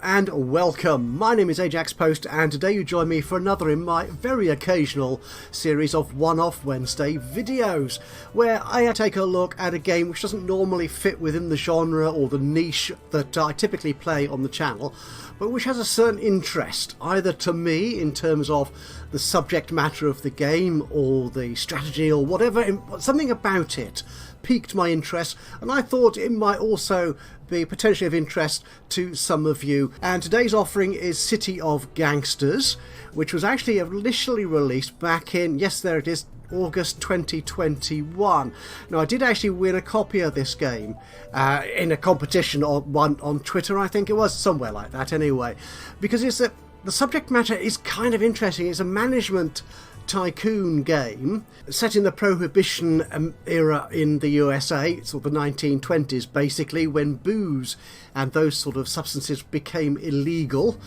and welcome. My name is Ajaxpost and today you join me for another in my very occasional series of one-off Wednesday videos where I take a look at a game which doesn't normally fit within the genre or the niche that I typically play on the channel, but which has a certain interest either to me in terms of the subject matter of the game or the strategy or whatever. Something about it piqued my interest and I thought it might also be potentially of interest to some of you. And today's offering is City of Gangsters, which was actually initially released back in, yes there it is, August 2021. Now I did actually win a copy of this game in a competition on Twitter, I think it was, somewhere like that anyway, because the subject matter is kind of interesting. It's a management tycoon game set in the Prohibition era in the USA, sort of the 1920s basically, when booze and those sort of substances became illegal.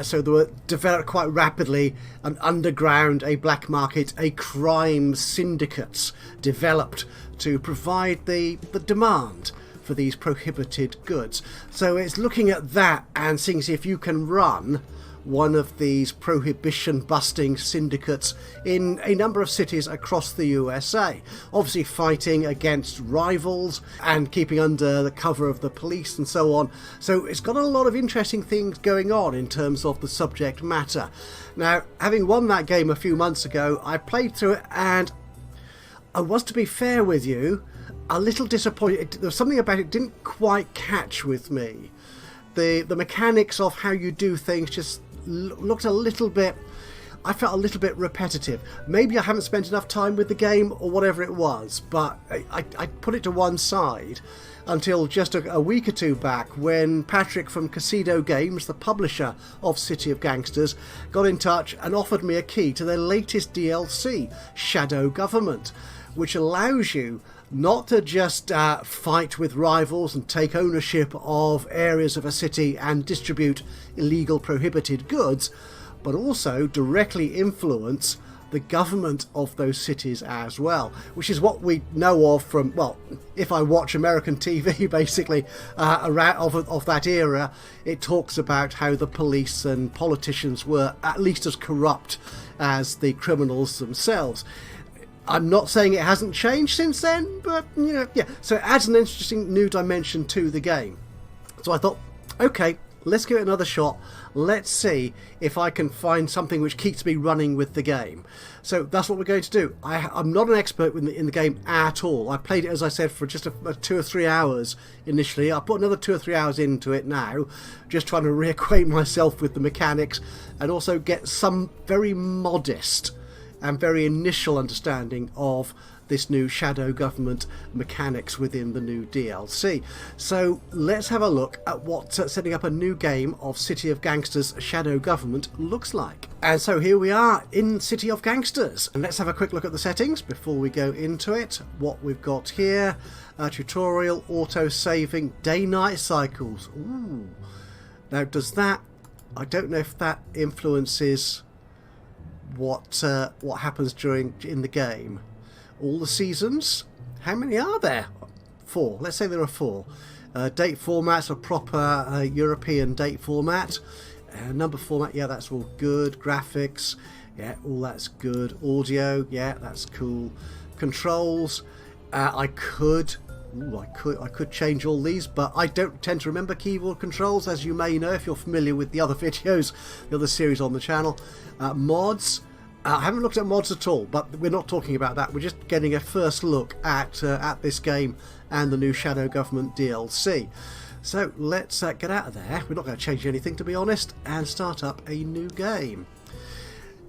So there were developed quite rapidly an underground, a black market, a crime syndicates developed to provide the demand for these prohibited goods. So it's looking at that and seeing if you can run one of these prohibition busting syndicates in a number of cities across the USA, obviously fighting against rivals and keeping under the cover of the police and so on. So it's got a lot of interesting things going on in terms of the subject matter. Now, having won that game a few months ago, I played through it and I was, to be fair with you, a little disappointed. There was something about it didn't quite catch with me. The mechanics of how you do things just looked a little bit, I felt a little bit repetitive. Maybe I haven't spent enough time with the game or whatever it was, but I put it to one side until just a week or two back when Patrick from Kasedo Games, the publisher of City of Gangsters, got in touch and offered me a key to their latest DLC, Shadow Government, which allows you not to just fight with rivals and take ownership of areas of a city and distribute illegal prohibited goods, but also directly influence the government of those cities as well, which is what we know of from, well, if I watch American TV basically around of that era, it talks about how the police and politicians were at least as corrupt as the criminals themselves. I'm not saying it hasn't changed since then, but you know, yeah. So it adds an interesting new dimension to the game. So I thought, okay, let's give it another shot. Let's see if I can find something which keeps me running with the game. So that's what we're going to do. I'm not an expert in the game at all. I played it, as I said, for just 2 or 3 hours initially. I put another 2 or 3 hours into it now, just trying to reacquaint myself with the mechanics and also get some very modest and very initial understanding of this new Shadow Government mechanics within the new DLC. So let's have a look at what setting up a new game of City of Gangsters Shadow Government looks like. And so here we are in City of Gangsters, and let's have a quick look at the settings before we go into it. What we've got here, tutorial, auto saving, day-night cycles. Ooh. Now does that, I don't know if that influences what happens in the game. All the seasons, how many are there? 4, let's say there are 4. Date format's a proper European date format. Number format, yeah, that's all good. Graphics, yeah, all that's good. Audio, yeah, that's cool. Controls, I could change all these, but I don't tend to remember keyboard controls, as you may know if you're familiar with the other videos, the other series on the channel. Mods, I haven't looked at mods at all, but we're not talking about that. We're just getting a first look at this game and the new Shadow Government DLC. So let's get out of there. We're not going to change anything, to be honest, and start up a new game.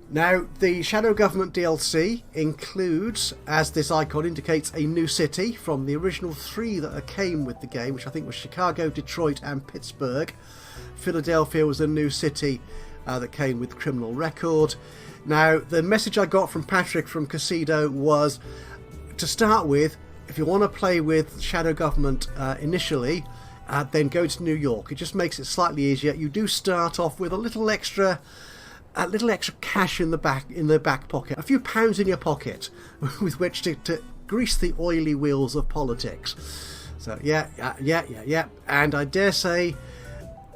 Now, the Shadow Government DLC includes, as this icon indicates, a new city from the original 3 that came with the game, which I think was Chicago, Detroit and Pittsburgh. Philadelphia was a new city that came with criminal record. Now, the message I got from Patrick from Kasedo was, to start with, if you want to play with Shadow Government initially, then go to New York. It just makes it slightly easier. You do start off with a little extra cash in the back pocket, a few pounds in your pocket with which to grease the oily wheels of politics. So yeah, and I dare say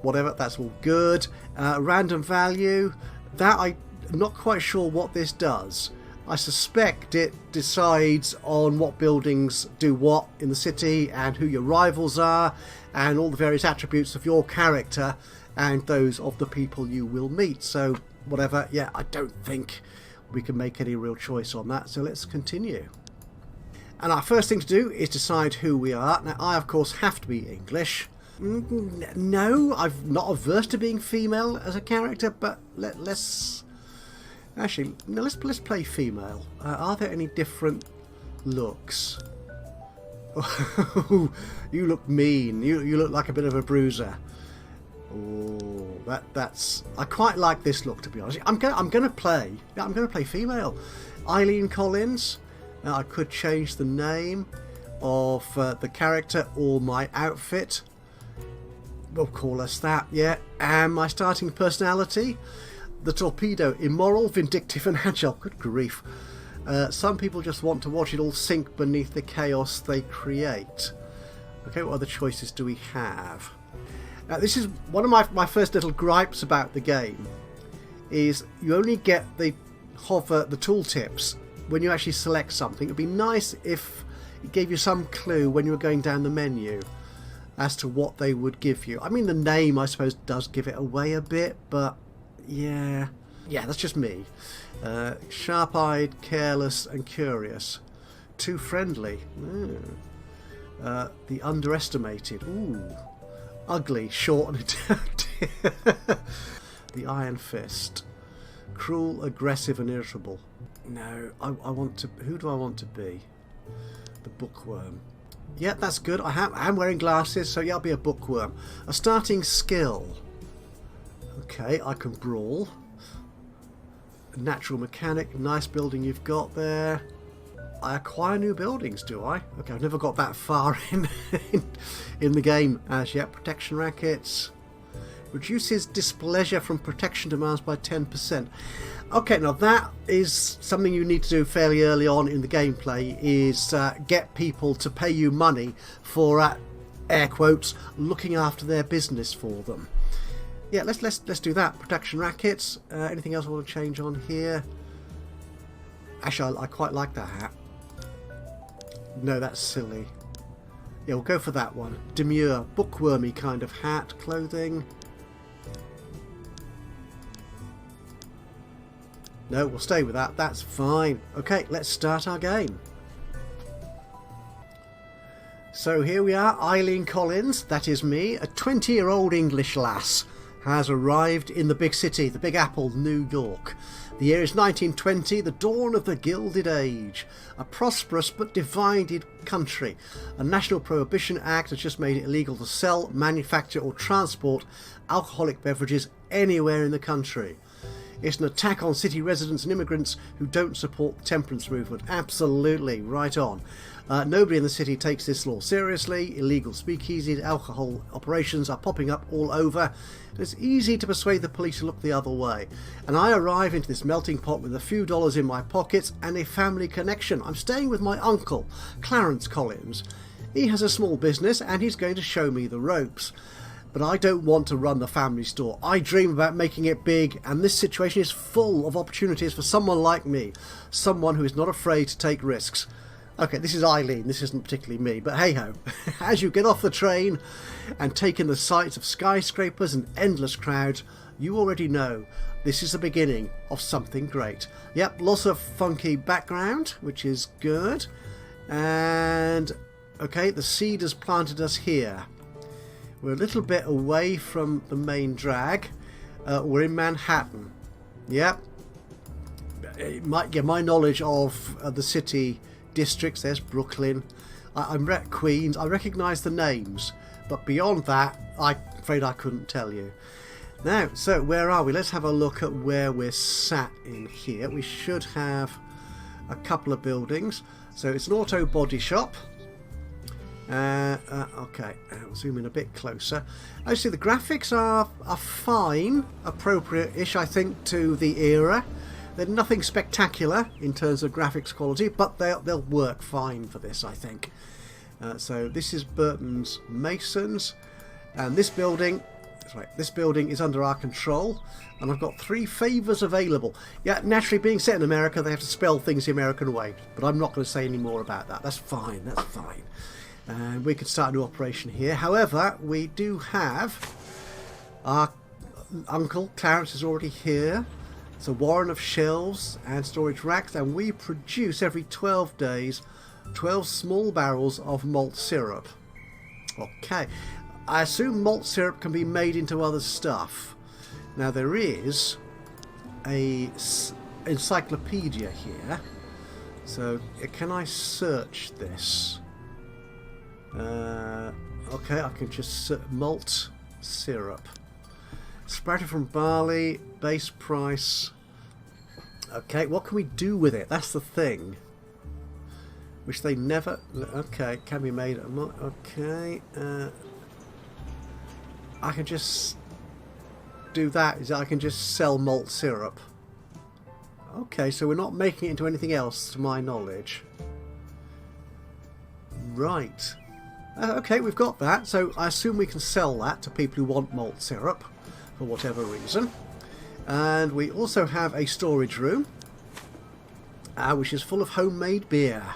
whatever, that's all good. Random value, that I'm not quite sure what this does. I suspect it decides on what buildings do what in the city and who your rivals are and all the various attributes of your character and those of the people you will meet. So whatever, yeah, I don't think we can make any real choice on that, so let's continue. And our first thing to do is decide who we are. Now I of course have to be English. No, I'm not averse to being female as a character, but let's actually, no, let's play female. Are there any different looks? Oh, you look mean. You look like a bit of a bruiser. Oh, that's. I quite like this look, to be honest. I'm gonna play female. Eileen Collins. Now I could change the name of the character or my outfit. We'll call us that, yeah. And my starting personality, the torpedo, immoral, vindictive and agile. Good grief. Some people just want to watch it all sink beneath the chaos they create. Okay, what other choices do we have? Now this is one of my first little gripes about the game, is you only get the tooltips when you actually select something. It'd be nice if it gave you some clue when you were going down the menu as to what they would give you. I mean, the name I suppose does give it away a bit, but yeah, that's just me. Sharp-eyed, careless and curious. Too friendly. The underestimated. Ooh. Ugly, short and the iron fist. Cruel, aggressive and irritable. No, I want to... Who do I want to be? The bookworm. Yeah, that's good. I'm wearing glasses, so yeah, I'll be a bookworm. A starting skill. Okay, I can brawl. A natural mechanic. Nice building you've got there. I acquire new buildings, do I? Okay, I've never got that far in the game as yet. Protection rackets. Reduces displeasure from protection demands by 10%. Okay, now that is something you need to do fairly early on in the gameplay, is get people to pay you money for, air quotes, looking after their business for them. Yeah, let's do that. Protection rackets. Anything else I want to change on here? Actually, I quite like that hat. No, that's silly. Yeah, we'll go for that one. Demure, bookwormy kind of hat, clothing. No, we'll stay with that. That's fine. Okay, let's start our game. So here we are, Eileen Collins, that is me, a 20-year-old English lass, has arrived in the big city, the Big Apple, New York. The year is 1920, the dawn of the Gilded Age. A prosperous but divided country. A national Prohibition Act has just made it illegal to sell, manufacture or transport alcoholic beverages anywhere in the country. It's an attack on city residents and immigrants who don't support the temperance movement. Absolutely, right on. Nobody in the city takes this law seriously. Illegal speakeasies, alcohol operations are popping up all over. It's easy to persuade the police to look the other way. And I arrive into this melting pot with a few dollars in my pockets and a family connection. I'm staying with my uncle, Clarence Collins. He has a small business and he's going to show me the ropes. But I don't want to run the family store. I dream about making it big, and this situation is full of opportunities for someone like me. Someone who is not afraid to take risks. Okay, this is Eileen, this isn't particularly me, but hey-ho. As you get off the train and take in the sights of skyscrapers and endless crowds, you already know this is the beginning of something great. Yep, lots of funky background, which is good. And, okay, the seed has planted us here. We're a little bit away from the main drag. We're in Manhattan. Yep. My knowledge of the city districts, there's Brooklyn. I'm Queens. I recognise the names. But beyond that, I'm afraid I couldn't tell you. Now, so where are we? Let's have a look at where we're sat in here. We should have a couple of buildings. So it's an auto body shop. Okay, I'll zoom in a bit closer. Actually, the graphics are fine, appropriate-ish, I think, to the era. They're nothing spectacular in terms of graphics quality, but they'll work fine for this, I think. So this is Burton's Masons, and this building, Right, this building is under our control, and I've got 3 favours available. Yeah, naturally, being set in America, they have to spell things the American way, but I'm not going to say any more about that. That's fine, that's fine. And we can start a new operation here. However, we do have our uncle Clarence is already here. It's a warren of shelves and storage racks, and we produce every 12 days 12 small barrels of malt syrup. Okay. I assume malt syrup can be made into other stuff. Now there is a encyclopedia here. So can I search this? Okay, I can just malt syrup. Sprouted from barley, base price. Okay, what can we do with it? That's the thing. Which they never... Okay, can be made... Okay, I can just do that. Is I can just sell malt syrup. Okay, so we're not making it into anything else, to my knowledge. Right. Okay, we've got that. So I assume we can sell that to people who want malt syrup, for whatever reason. And we also have a storage room, which is full of homemade beer.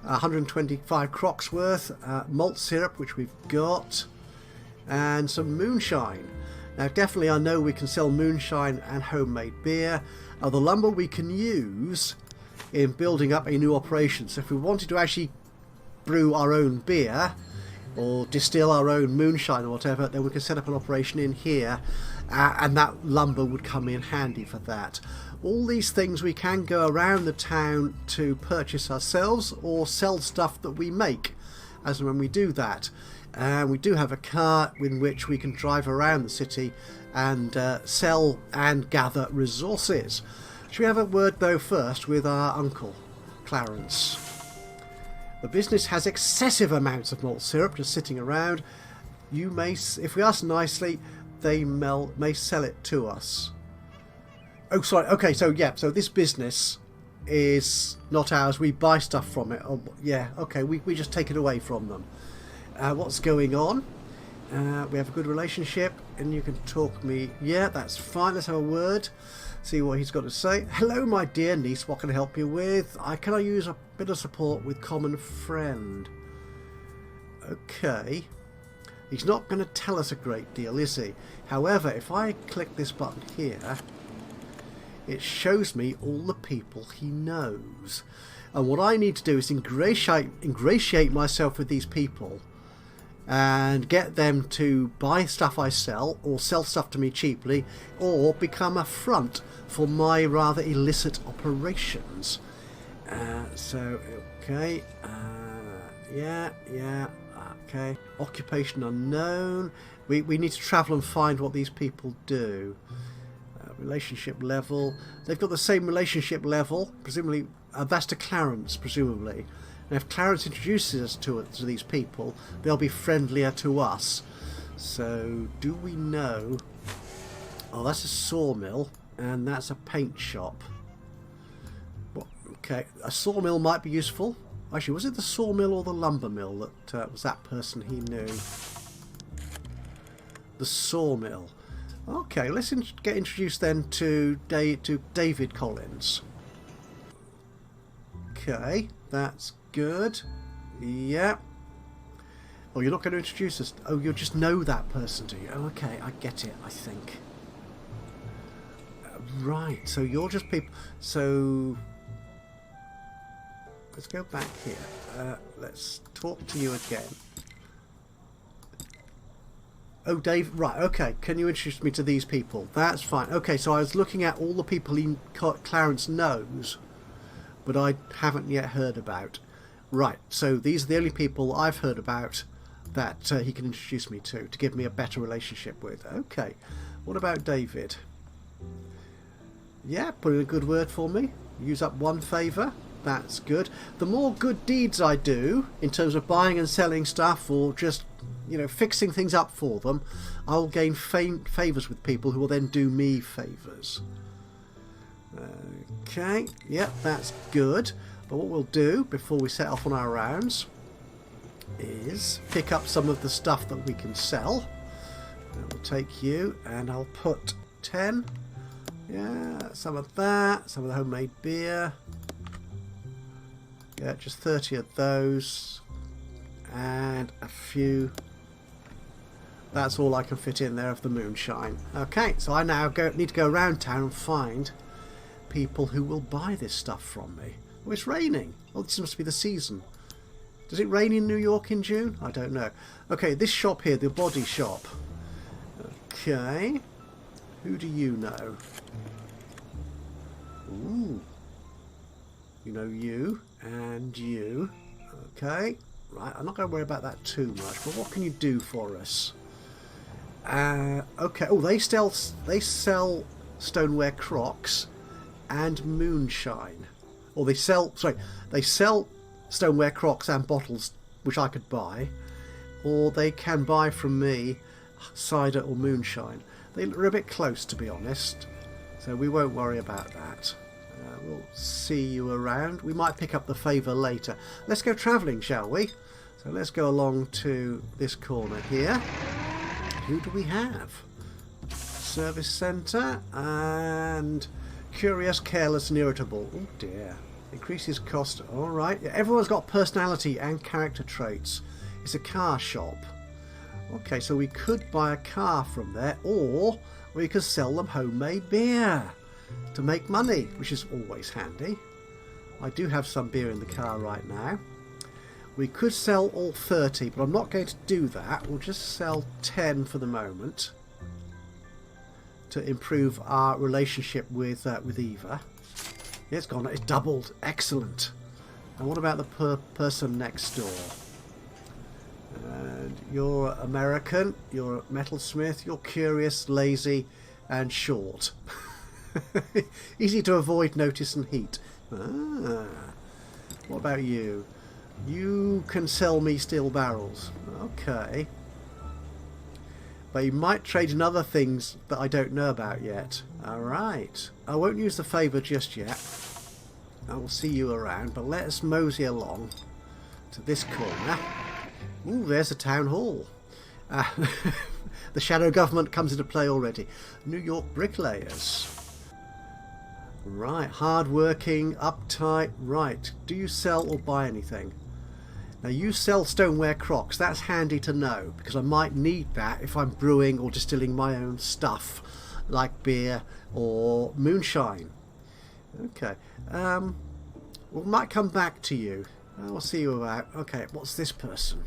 125 crocks worth, malt syrup, which we've got, and some moonshine. Now definitely I know we can sell moonshine and homemade beer. The lumber we can use in building up a new operation. So if we wanted to actually brew our own beer or distill our own moonshine or whatever, then we can set up an operation in here, and that lumber would come in handy for that. All these things we can go around the town to purchase ourselves or sell stuff that we make as and when we do that. And we do have a car in which we can drive around the city and sell and gather resources. Should we have a word though first with our uncle Clarence? The business has excessive amounts of malt syrup just sitting around. You may, if we ask nicely, they may sell it to us. Oh, sorry. Okay, so yeah, so this business is not ours. We buy stuff from it. Oh, yeah, okay, we just take it away from them. What's going on? We have a good relationship, and you can talk me. Yeah, that's fine. Let's have a word. See what he's got to say. Hello, my dear niece. What can I help you with? Can I use a bit of support with common friend? Okay. He's not going to tell us a great deal, is he? However, if I click this button here, it shows me all the people he knows. And what I need to do is ingratiate myself with these people and get them to buy stuff I sell or sell stuff to me cheaply or become a front for my rather illicit operations. So, okay. Yeah. Okay. Occupation unknown. We need to travel and find what these people do. Relationship level. They've got the same relationship level, presumably. That's to Clarence, presumably. And if Clarence introduces us to these people, they'll be friendlier to us. So, do we know? Oh, that's a sawmill, and that's a paint shop. What? Okay, a sawmill might be useful. Actually, was it the sawmill or the lumber mill that was that person he knew? The sawmill. Okay, let's get introduced then to David Collins. Okay, that's good. Yeah. Oh, you're not going to introduce us. Oh, you'll just know that person, do you? Oh, okay, I get it, I think. Right, so you're just people... So... Let's go back here. Let's talk to you again. Oh, Dave, right, okay. Can you introduce me to these people? That's fine. Okay, so I was looking at all the people Clarence knows, but I haven't yet heard about. Right, so these are the only people I've heard about that he can introduce me to give me a better relationship with. Okay, what about David? Yeah, put in a good word for me. Use up one favour. That's good. The more good deeds I do, in terms of buying and selling stuff or just, fixing things up for them, I'll gain favours with people who will then do me favours. Okay, yep, that's good. But what we'll do before we set off on our rounds is pick up some of the stuff that we can sell. I'll take you and I'll put 10. Yeah, some of that, some of the homemade beer. Yeah, just 30 of those. And a few. That's all I can fit in there of the moonshine. Okay, so I now need to go around town and find people who will buy this stuff from me. Oh, it's raining. Oh, this must be the season. Does it rain in New York in June? I don't know. Okay, this shop here, the body shop. Okay. Who do you know? Ooh. You know you and you. Okay. Right, I'm not going to worry about that too much, but what can you do for us? Okay. Oh, they sell stoneware crocks and moonshine. Or they sell stoneware crocks and bottles, which I could buy. Or they can buy from me cider or moonshine. They're a bit close, to be honest, so we won't worry about that. We'll see you around. We might pick up the favour later. Let's go travelling, shall we? So let's go along to this corner here. Who do we have? Service centre and curious, careless and irritable. Oh dear. Increases cost. Alright. Yeah, everyone's got personality and character traits. It's a car shop. Okay, so we could buy a car from there, or we could sell them homemade beer to make money, which is always handy. I do have some beer in the car right now. We could sell all 30, but I'm not going to do that. We'll just sell 10 for the moment to improve our relationship with Eva. Yeah, it's gone. It's doubled. Excellent. And what about the person next door? And you're American, you're a metalsmith, you're curious, lazy and short. Easy to avoid notice and heat. Ah. What about you? You can sell me steel barrels. Okay. But you might trade in other things that I don't know about yet. Alright. I won't use the favour just yet. I will see you around, but let us mosey along to this corner. Ooh, there's a town hall. The shadow government comes into play already. New York bricklayers. Right, hard-working, uptight. Right, do you sell or buy anything? Now you sell stoneware crocks. That's handy to know, because I might need that if I'm brewing or distilling my own stuff, like beer or moonshine. Okay, we might come back to you. I'll see you about. Okay, what's this person?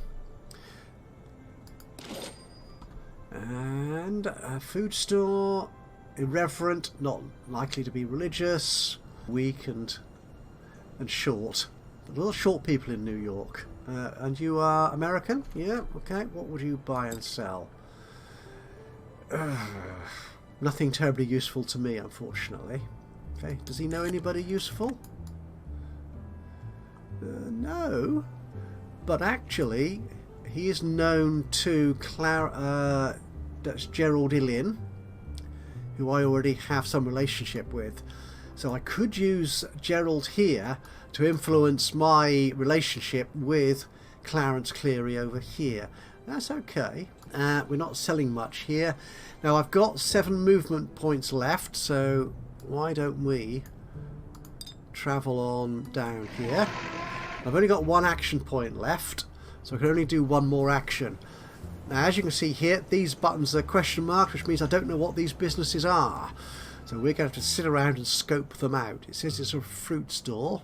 And a food store, irreverent, not likely to be religious, weak and short. A lot of short people in New York. And you are American? Yeah, okay. What would you buy and sell? Nothing terribly useful to me, unfortunately. Okay, does he know anybody useful? No. But actually, he is known to that's Gerald Illian, who I already have some relationship with. So I could use Gerald here to influence my relationship with Clarence Cleary over here. That's okay. We're not selling much here. Now I've got 7 movement points left, so why don't we travel on down here. I've only got 1 action point left, so I can only do 1 more action. Now as you can see here, these buttons are question marks, which means I don't know what these businesses are. So we're going to have to sit around and scope them out. It says it's a fruit store.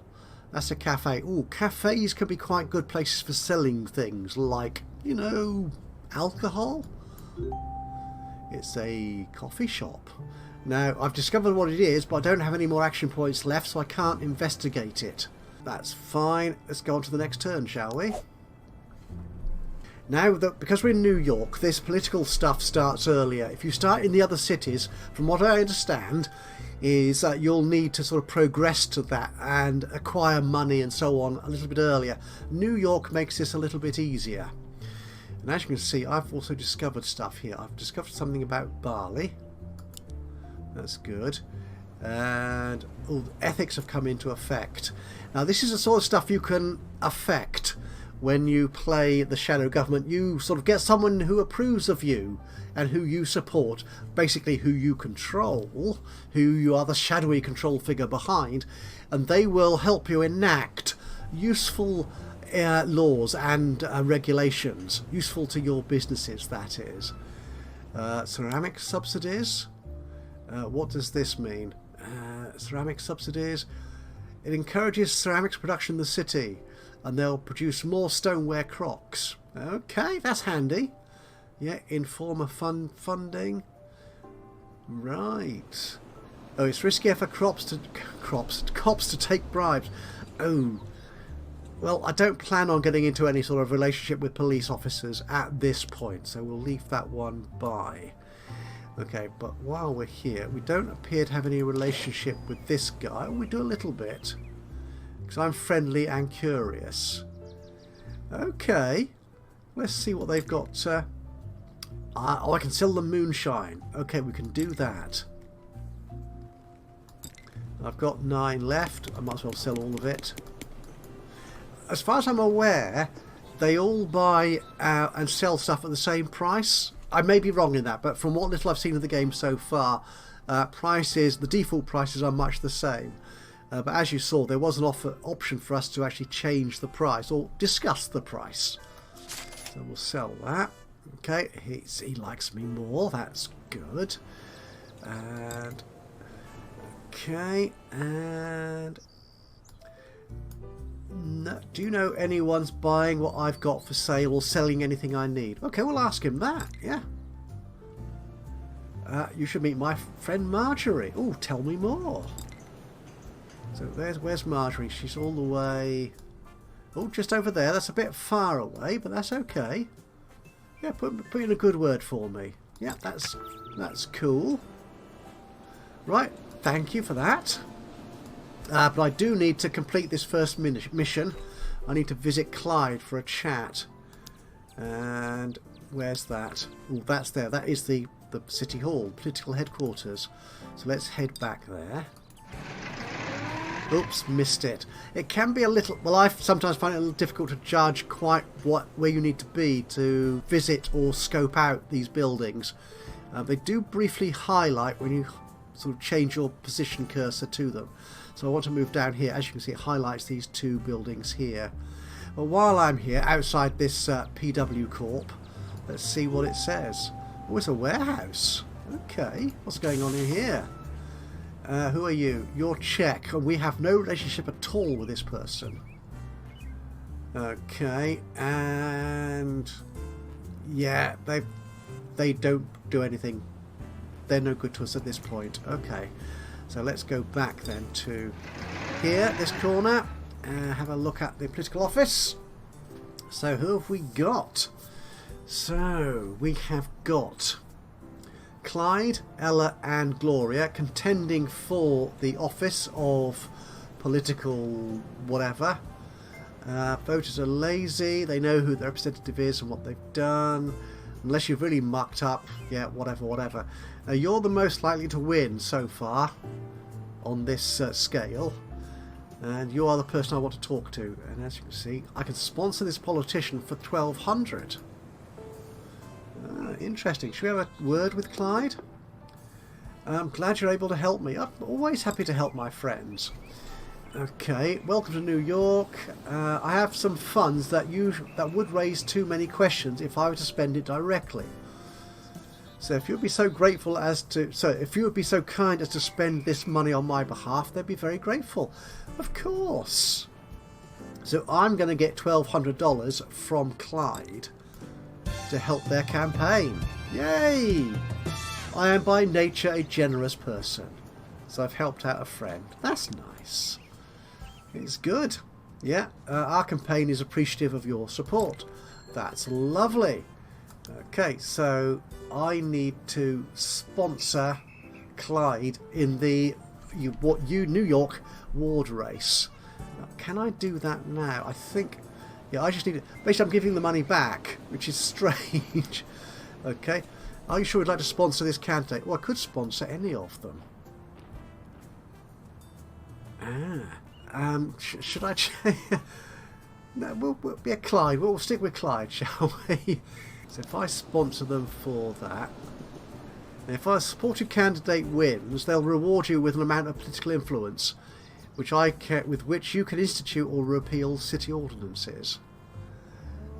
That's a cafe. Ooh, cafes can be quite good places for selling things like, you know, alcohol. It's a coffee shop. Now, I've discovered what it is, but I don't have any more action points left, so I can't investigate it. That's fine. Let's go on to the next turn, shall we? Now, because we're in New York, this political stuff starts earlier. If you start in the other cities, from what I understand, is that you'll need to sort of progress to that and acquire money and so on a little bit earlier. New York makes this a little bit easier. And as you can see, I've also discovered stuff here. I've discovered something about barley. That's good. And ethics have come into effect. Now this is the sort of stuff you can affect when you play the shadow government, you sort of get someone who approves of you and who you support, basically who you control, who you are the shadowy control figure behind, and they will help you enact useful laws and regulations, useful to your businesses, that is. Ceramic subsidies. What does this mean? Ceramic subsidies. It encourages ceramics production in the city, and they'll produce more stoneware crocks. Okay, that's handy. Yeah, informer funding. Right. Oh, it's riskier for cops to take bribes. Oh. Well, I don't plan on getting into any sort of relationship with police officers at this point, so we'll leave that one by. Okay, but while we're here, we don't appear to have any relationship with this guy. We do a little bit, because I'm friendly and curious. Okay, let's see what they've got. Oh, I can sell them moonshine. Okay, we can do that. I've got 9 left. I might as well sell all of it. As far as I'm aware, they all buy and sell stuff at the same price. I may be wrong in that, but from what little I've seen of the game so far, the default prices are much the same. But as you saw, there was an option for us to actually change the price or discuss the price. So we'll sell that. Okay, he likes me more. That's good. And okay, and no, do you know anyone's buying what I've got for sale or selling anything I need? Okay, we'll ask him that. Yeah. You should meet my friend Marjorie. Oh, tell me more. So where's Marjorie? She's all the way. Oh, just over there. That's a bit far away, but that's okay. Yeah, put in a good word for me. Yeah, that's cool. Right, thank you for that. But I do need to complete this first mission. I need to visit Clyde for a chat. And where's that? Oh, that's there. That is the City Hall, political headquarters. So let's head back there. Oops, missed it. It can be a little... Well, I sometimes find it a little difficult to judge quite where you need to be to visit or scope out these buildings. They do briefly highlight when you sort of change your position cursor to them. So I want to move down here. As you can see, it highlights these 2 buildings here. But while I'm here, outside this PW Corp, let's see what it says. Oh, it's a warehouse. Okay, what's going on in here? Who are you? You're Czech, and we have no relationship at all with this person. Okay, and yeah, they don't do anything. They're no good to us at this point. Okay, so let's go back then to here, this corner, and have a look at the political office. So who have we got? So we have got Clyde, Ella and Gloria contending for the office of political whatever. Voters are lazy. They know who their representative is and what they've done. Unless you've really mucked up, yeah, whatever. You're the most likely to win so far on this scale. And you are the person I want to talk to. And as you can see, I can sponsor this politician for 1,200. Interesting. Should we have a word with Clyde? I'm glad you're able to help me. I'm always happy to help my friends. Okay, welcome to New York. I have some funds that would raise too many questions if I were to spend it directly. So if you would be so kind as to spend this money on my behalf, they'd be very grateful. Of course. So I'm going to get $1,200 from Clyde to help their campaign. Yay! I am by nature a generous person, so I've helped out a friend. That's nice. It's good. Yeah, our campaign is appreciative of your support. That's lovely. Okay, so I need to sponsor Clyde in the New York ward race. Now, can I do that now? I think... Yeah, I just need it. Basically, I'm giving the money back, which is strange. Okay. Are you sure you'd like to sponsor this candidate? Well, I could sponsor any of them. Should I change? No, we'll be a Clyde. We'll stick with Clyde, shall we? So if I sponsor them for that, if a supported candidate wins, they'll reward you with an amount of political influence, with which you can institute or repeal city ordinances.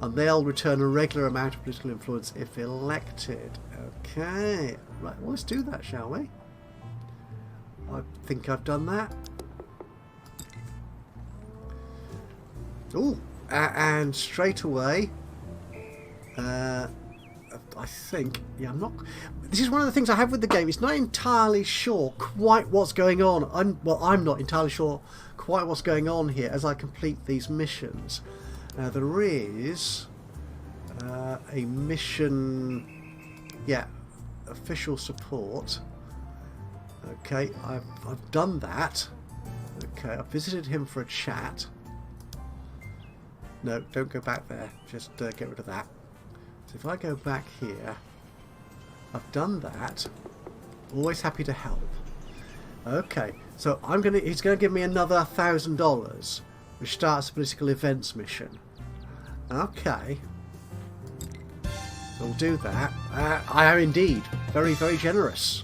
And they'll return a regular amount of political influence if elected. Okay, right, well, let's do that, shall we? I think I've done that. Oh, and straight away, I think, yeah, I'm not. This is one of the things I have with the game. It's not entirely sure quite what's going on. I'm not entirely sure quite what's going on here as I complete these missions. There is a mission, yeah, official support. Okay, I've done that. Okay, I've visited him for a chat. No, don't go back there. Just get rid of that. So if I go back here, I've done that. Always happy to help. Okay, so he's gonna give me another $1,000, which starts a political events mission. Okay, we'll do that. I am indeed very, very generous,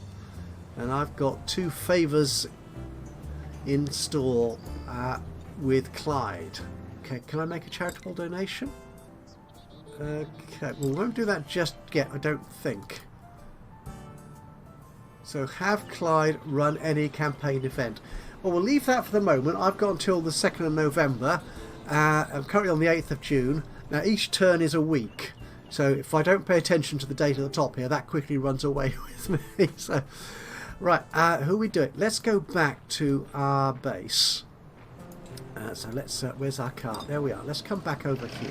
and I've got 2 favours in store with Clyde. Okay, can I make a charitable donation? Okay, well, we won't do that just yet, I don't think. So have Clyde run any campaign event. Well, we'll leave that for the moment. I've got until the 2nd of November. I'm currently on the 8th of June. Now, each turn is a week. So if I don't pay attention to the date at the top here, that quickly runs away with me. So, right, who are we doing? Let's go back to our base. So let's, where's our cart? There we are. Let's come back over here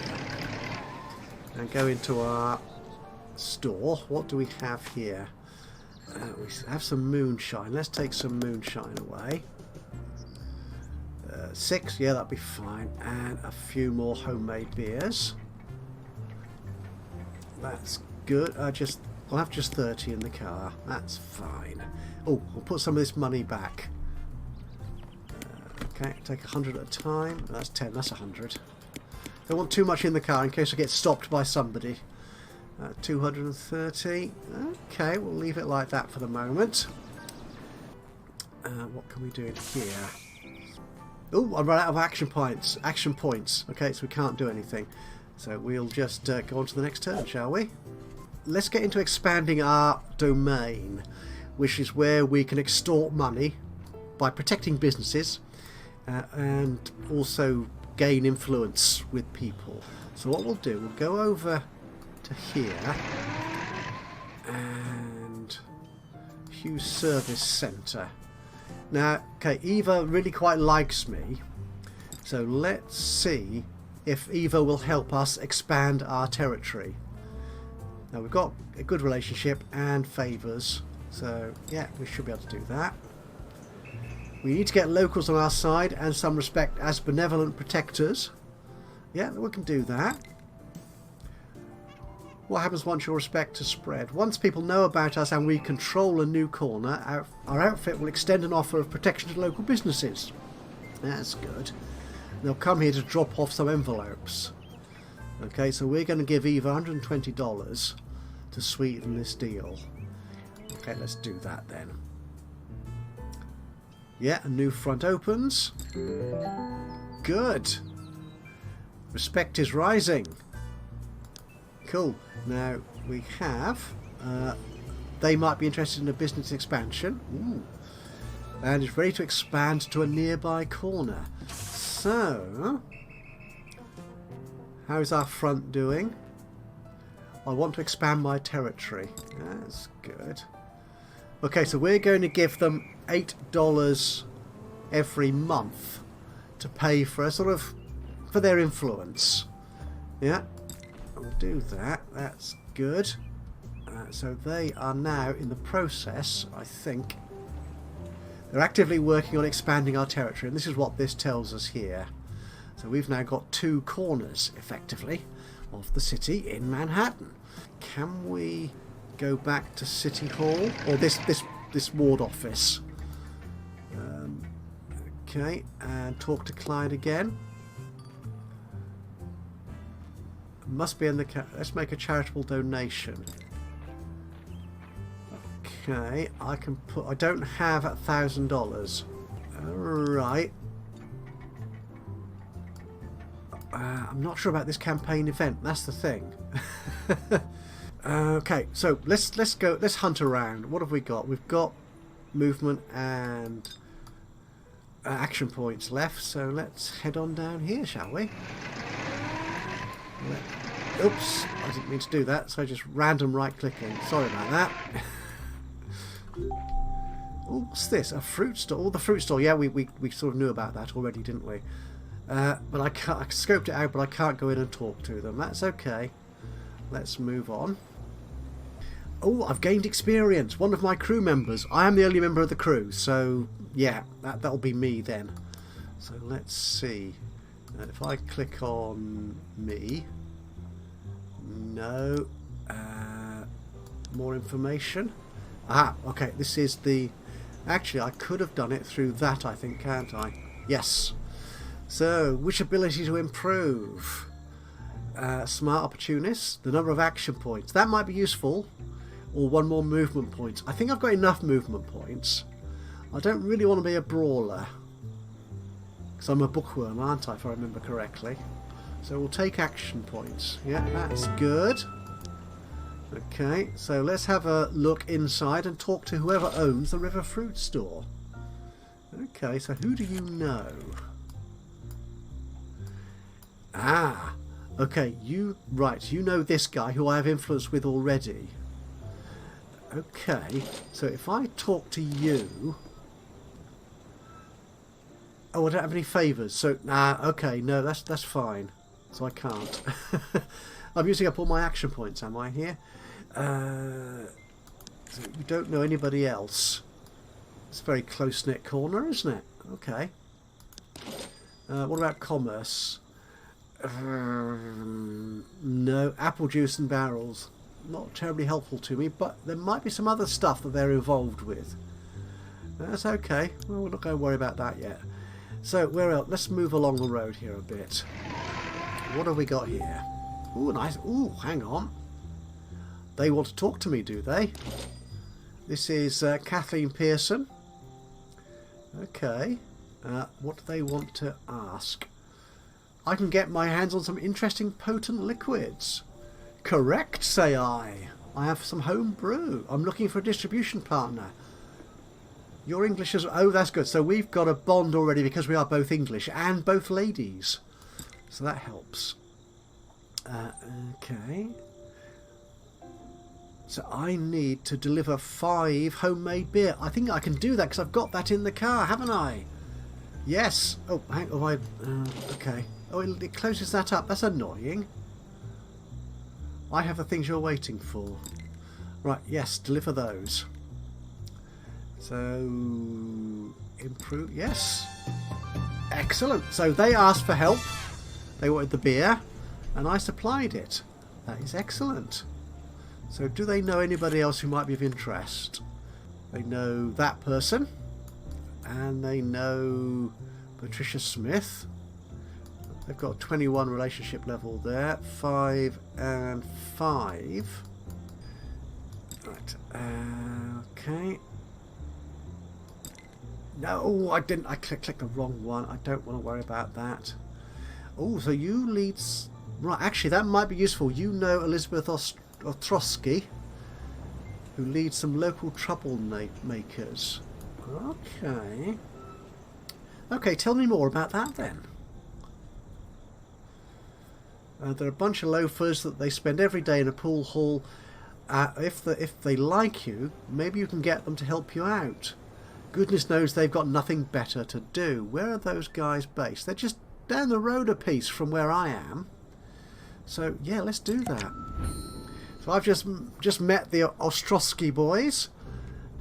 and go into our store. What do we have here? We have some moonshine. Let's take some moonshine away. 6, yeah, that'll be fine. And a few more homemade beers. That's good. I'll have just 30 in the car. That's fine. Oh, we'll put some of this money back. Okay, take 100 at a time. That's 10. That's 100. Don't want too much in the car in case I get stopped by somebody. 230. Okay, we'll leave it like that for the moment. What can we do in here? Oh, I run out of action points. Okay, so we can't do anything. So we'll just go on to the next turn, shall we? Let's get into expanding our domain, which is where we can extort money by protecting businesses and also gain influence with people. So what we'll do, we'll go over to here and Hughes Service Centre. Now, okay, Eva really quite likes me, so let's see if Eva will help us expand our territory. Now, we've got a good relationship and favours, so yeah, we should be able to do that. We need to get locals on our side and some respect as benevolent protectors. Yeah, we can do that. What happens once your respect is spread? Once people know about us and we control a new corner, our outfit will extend an offer of protection to local businesses. That's good. They'll come here to drop off some envelopes. Okay, so we're going to give Eva $120 to sweeten this deal. Okay, let's do that then. Yeah, a new front opens. Good. Respect is rising. Cool. Now we have they might be interested in a business expansion. Ooh. And is ready to expand to a nearby corner. So how's our front doing? I want to expand my territory. That's good. Okay, so we're going to give them $8 every month to pay for a sort of for their influence. Yeah. We'll do that. That's good. So they are now in the process, I think. They're actively working on expanding our territory, and this is what this tells us here. So we've now got 2 corners, effectively, of the city in Manhattan. Can we go back to City Hall or this ward office? Okay, and talk to Clyde again. Must be in the... Let's make a charitable donation. Okay, I can put... I don't have $1,000. Alright. I'm not sure about this campaign event. That's the thing. Okay, so let's go. Let's hunt around. What have we got? We've got movement and action points left. So let's head on down here, shall we? Oops, I didn't mean to do that. So just random right clicking. Sorry about that. Oh, what's this? A fruit store? Oh, the fruit store. Yeah, we sort of knew about that already, didn't we? But I scoped it out, but I can't go in and talk to them. That's okay. Let's move on. Oh, I've gained experience. One of my crew members. I am the only member of the crew, so yeah, that'll be me then. So let's see. If I click on me, no, more information. Ah, okay. This is the. Actually, I could have done it through that. I think, can't I? Yes. So, which ability to improve? Smart opportunist. The number of action points. That might be useful. Or one more movement points. I think I've got enough movement points. I don't really want to be a brawler. Because I'm a bookworm, aren't I, if I remember correctly. So we'll take action points. Yeah, that's good. Okay, so let's have a look inside and talk to whoever owns the River Fruit Store. Okay, so who do you know? Ah, okay, you know this guy who I have influence with already. Okay, so if I talk to you... Oh, I don't have any favours, so... okay, no, that's fine. So I can't. I'm using up all my action points, am I, here? So you don't know anybody else. It's a very close-knit corner, isn't it? Okay. What about commerce? No, apple juice and barrels. Not terribly helpful to me, but there might be some other stuff that they're involved with. That's okay. Well, we're not going to worry about that yet. So, where else? Let's move along the road here a bit. What have we got here? Ooh, nice. Ooh, hang on. They want to talk to me, do they? This is Kathleen Pearson. Okay. What do they want to ask? I can get my hands on some interesting potent liquids. Correct, say I. I have some home brew. I'm looking for a distribution partner. Your English is... Oh, that's good. So we've got a bond already because we are both English and both ladies. So that helps. Okay. So I need to deliver 5 homemade beer. I think I can do that because I've got that in the car, haven't I? Yes. Oh, hang on. Okay. Oh, it closes that up. That's annoying. I have the things you're waiting for. Right, yes, deliver those. So, improve, yes. Excellent. So they asked for help. They wanted the beer, and I supplied it. That is excellent. So do they know anybody else who might be of interest? They know that person, and they know Patricia Smith. They've got a 21 relationship level there. 5 and 5. Right. Okay. No, I didn't. I clicked the wrong one. I don't want to worry about that. Oh, so you lead... Right, actually, that might be useful. You know Elizabeth Ostrowski, who leads some local troublemakers. Okay. Okay, tell me more about that then. There are a bunch of loafers that they spend every day in a pool hall. If they like you, maybe you can get them to help you out. Goodness knows they've got nothing better to do. Where are those guys based? They're just down the road a piece from where I am. So yeah, let's do that. So I've just met the Ostrowski boys.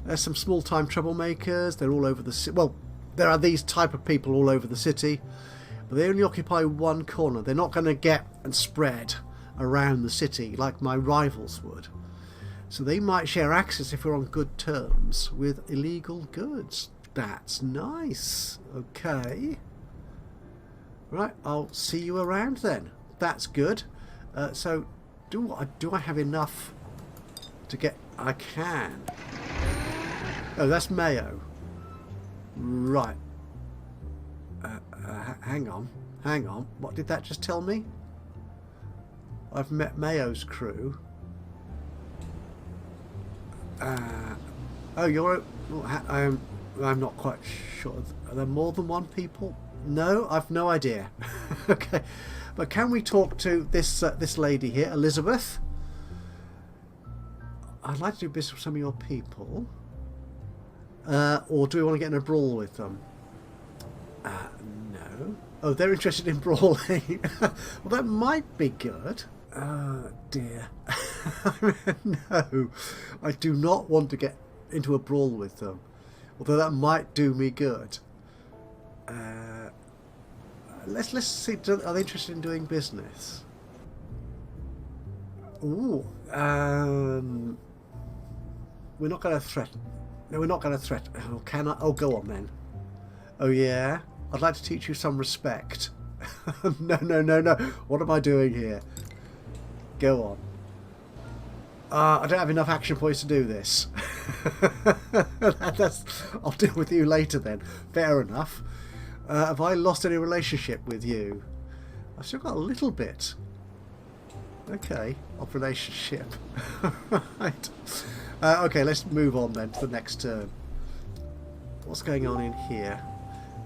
There's some small-time troublemakers. They're all over the city. Well, there are these type of people all over the city. But they only occupy one corner. They're not going to get and spread around the city like my rivals would. So they might share access if we're on good terms with illegal goods. That's nice. Okay. Right, I'll see you around then. That's good. So, do I have enough to get... I can. Oh, that's mayo. Right. Hang on. Hang on. What did that just tell me? I've met Mayo's crew. Oh, you're... I'm not quite sure. Are there more than one people? No, I've no idea. Okay. But can we talk to this lady here, Elizabeth? I'd like to do business with some of your people. Or do we want to get in a brawl with them? No. Oh, they're interested in brawling. Well, that might be good. Oh, dear. No. I do not want to get into a brawl with them. Although that might do me good. Let's see. Are they interested in doing business? Ooh. We're not going to threaten. No, we're not going to threaten. Oh, can I? Oh, go on then. Oh, yeah? I'd like to teach you some respect. No, no, no, no. What am I doing here? Go on. I don't have enough action points to do this. I'll deal with you later then. Fair enough. Have I lost any relationship with you? I've still got a little bit. Okay, of relationship. Right. Okay, let's move on then to the next turn. What's going on in here?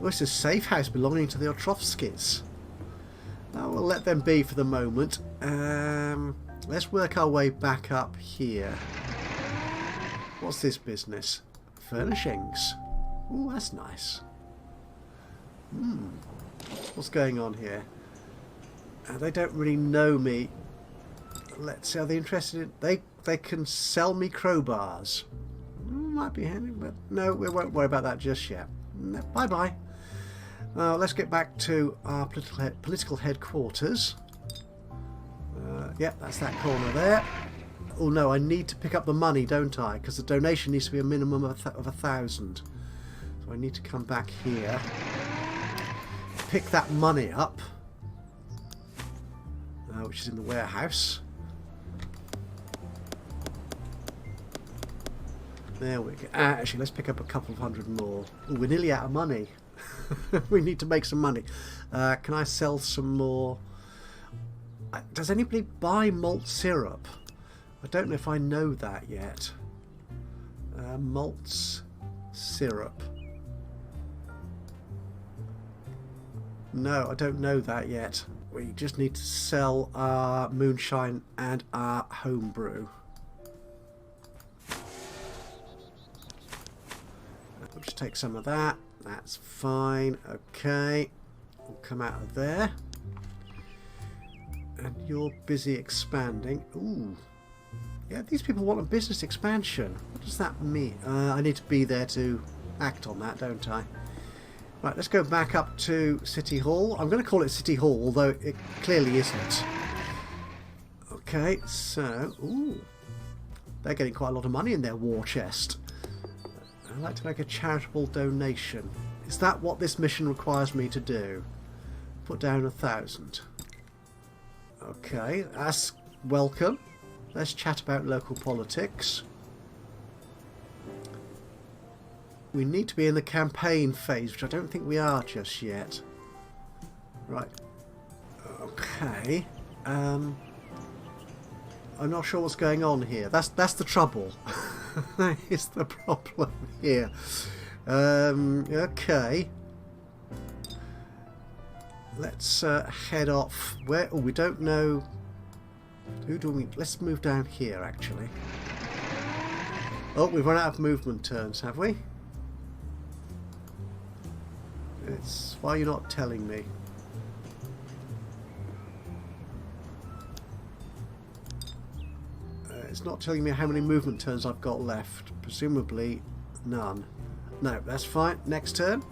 Oh, it's a safe house belonging to the Otrovskis. Oh, we'll let them be for the moment. Let's work our way back up here. What's this business? Furnishings. Oh, that's nice. What's going on here? They don't really know me. Let's see, are they interested in... They can sell me crowbars. Might be handy, but no, we won't worry about that just yet. No, bye-bye. Let's get back to our political headquarters. Yeah, that's that corner there. Oh no, I need to pick up the money, don't I? Because the donation needs to be a minimum of 1,000. So I need to come back here. Pick that money up. Which is in the warehouse. There we go. Actually, let's pick up a couple of hundred more. Ooh, we're nearly out of money. We need to make some money. Can I sell some more? Does anybody buy malt syrup? I don't know if I know that yet. Malt syrup. No, I don't know that yet. We just need to sell our moonshine and our homebrew. We'll just take some of that. That's fine. Okay. We'll come out of there. And you're busy expanding. Ooh. Yeah, these people want a business expansion. What does that mean? I need to be there to act on that, don't I? Right, let's go back up to City Hall. I'm going to call it City Hall, although it clearly isn't. Okay, so... Ooh. They're getting quite a lot of money in their war chest. I'd like to make a charitable donation. Is that what this mission requires me to do? Put down 1,000. Okay, that's welcome. Let's chat about local politics. We need to be in the campaign phase, which I don't think we are just yet. Right. Okay. I'm not sure what's going on here. That's the trouble. That is the problem here. Okay. Let's head off. Where? Oh, we don't know. Who do we? Let's move down here, actually. Oh, we've run out of movement turns, have we? It's why you're not telling me. It's not telling me how many movement turns I've got left. Presumably none. No, that's fine. Next turn.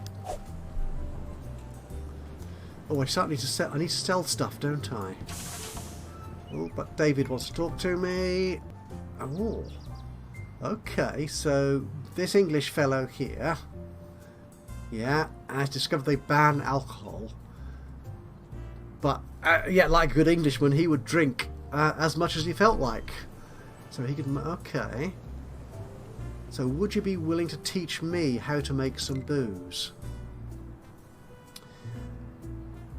Oh, I certainly need to sell. I need to sell stuff, don't I? Oh, but David wants to talk to me. Oh, okay. So this English fellow here, yeah, has discovered they ban alcohol, but Yeah, like a good Englishman, he would drink as much as he felt like. So he could... Okay. So would you be willing to teach me how to make some booze?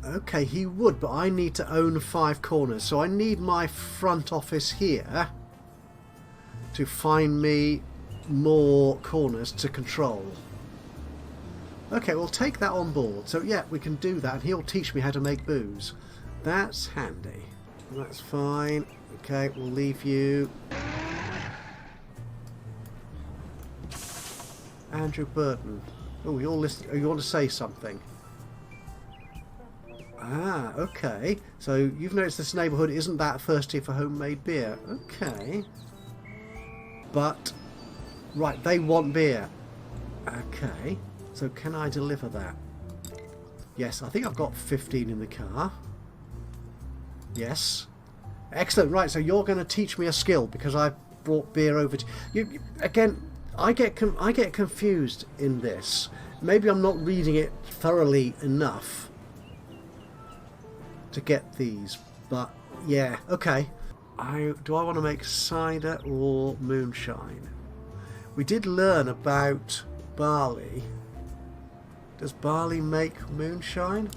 Okay, he would, but I need to own 5 corners. So I need my front office here to find me more corners to control. Okay, we'll take that on board. So yeah, we can do that, and he'll teach me how to make booze. That's handy. That's fine. Okay, we'll leave you. Andrew Burton. Oh, you're listening. Oh, you want to say something? Ah, okay. So you've noticed this neighbourhood isn't that thirsty for homemade beer. Okay. But, right, they want beer. Okay. So can I deliver that? Yes, I think I've got 15 in the car. Yes. Excellent. Right, so you're going to teach me a skill because I brought beer over to you. Again, I get confused in this. Maybe I'm not reading it thoroughly enough to get these, but yeah, okay. Do I want to make cider or moonshine? We did learn about barley. Does barley make moonshine?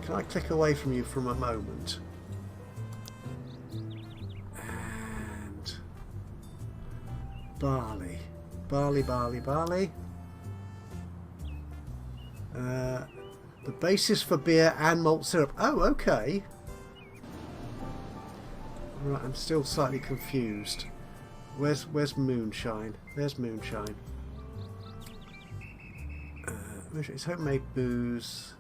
Can I click away from you for a moment? And barley. Barley. The basis for beer and malt syrup. Oh, okay. Right, I'm still slightly confused. Where's moonshine? There's moonshine. It's homemade booze.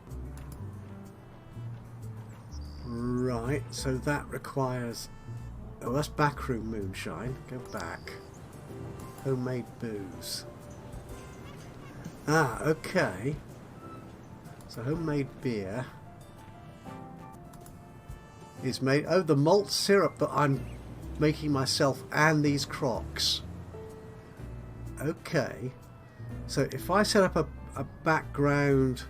Right, so that requires... Oh, that's backroom moonshine. Go back. Homemade booze. Ah, okay. So homemade beer is made... Oh, the malt syrup that I'm making myself and these crocks. Okay. So if I set up a background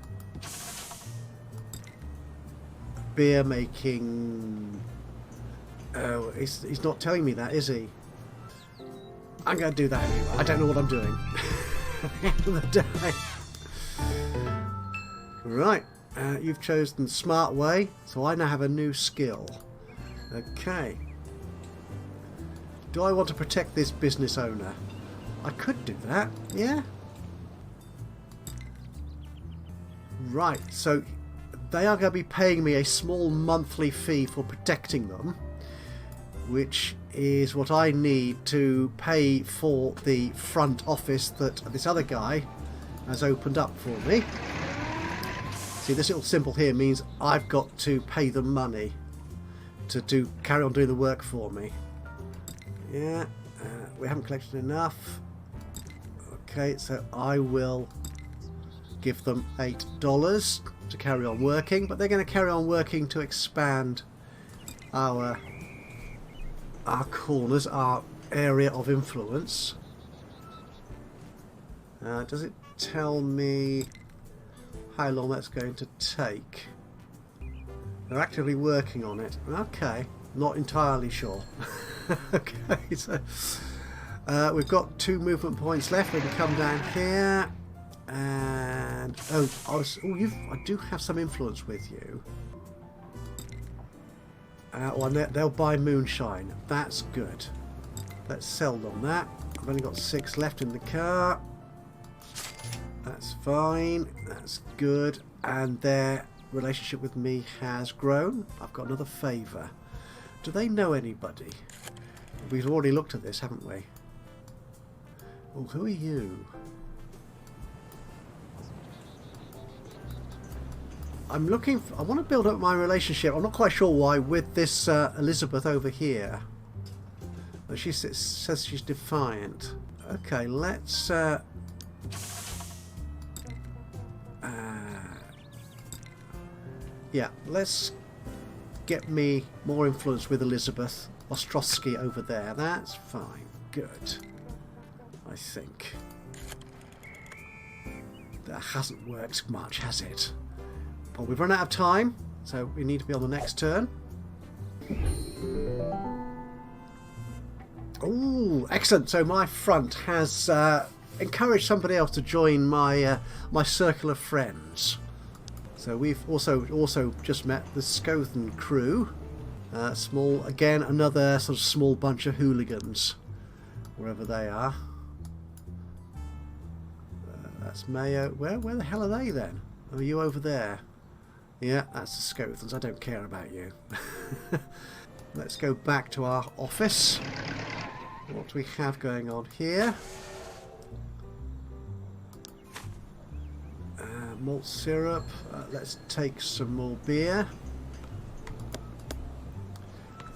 beer making... Oh, he's not telling me that, is he? I'm going to do that anyway. I don't know what I'm doing. At the end of the day. Right, you've chosen the smart way, so I now have a new skill. Okay. Do I want to protect this business owner? I could do that, yeah. Right, so they are going to be paying me a small monthly fee for protecting them, which is what I need to pay for the front office that this other guy has opened up for me. See, this little symbol here means I've got to pay them money to carry on doing the work for me. Yeah, we haven't collected enough. Okay, so I will give them $8 to carry on working, but they're going to carry on working to expand our corners, our area of influence. Does it tell me how long that's going to take? They're actively working on it. Okay, not entirely sure. Okay, so we've got 2 movement points left. We can come down here, and I do have some influence with you. Well, they'll buy moonshine. That's good. Let's sell them that. I've only got 6 left in the car. That's fine. That's good. And their relationship with me has grown. I've got another favour. Do they know anybody? We've already looked at this, haven't we? Well, who are you? I'm looking for, I want to build up my relationship. I'm not quite sure why with this Elizabeth over here. But she says she's defiant. Okay, let's yeah, let's get me more influence with Elizabeth Ostrowski over there. That's fine. Good. I think. That hasn't worked much, has it? Well, we've run out of time, So we need to be on the next turn. Oh, excellent. So my front has encouraged somebody else to join my my circle of friends. So we've also just met the Scothen crew. Small, again, another sort of small bunch of hooligans, wherever they are. That's Mayo. Where the hell are they then? Are you over there? Yeah, that's the Scothens. I don't care about you. Let's go back to our office. What do we have going on here? Malt syrup. Let's take some more beer.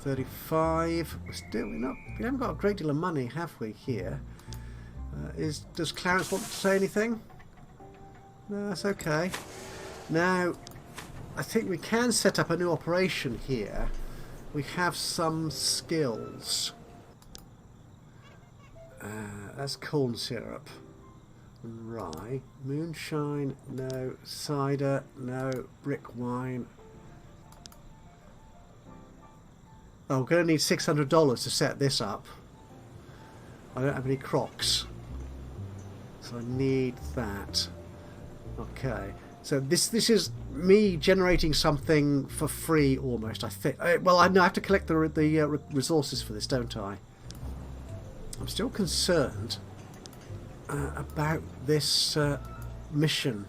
35. We haven't got a great deal of money, have we, here? Does Clarence want to say anything? No, that's okay. Now, I think we can set up a new operation here. We have some skills. That's corn syrup. Rye. Moonshine, no. Cider, no. Brick wine. Oh, we're going to need $600 to set this up. I don't have any crocs. So I need that. Okay. So this is me generating something for free almost, I think. Well, I have to collect the resources for this, don't I? I'm still concerned about this mission.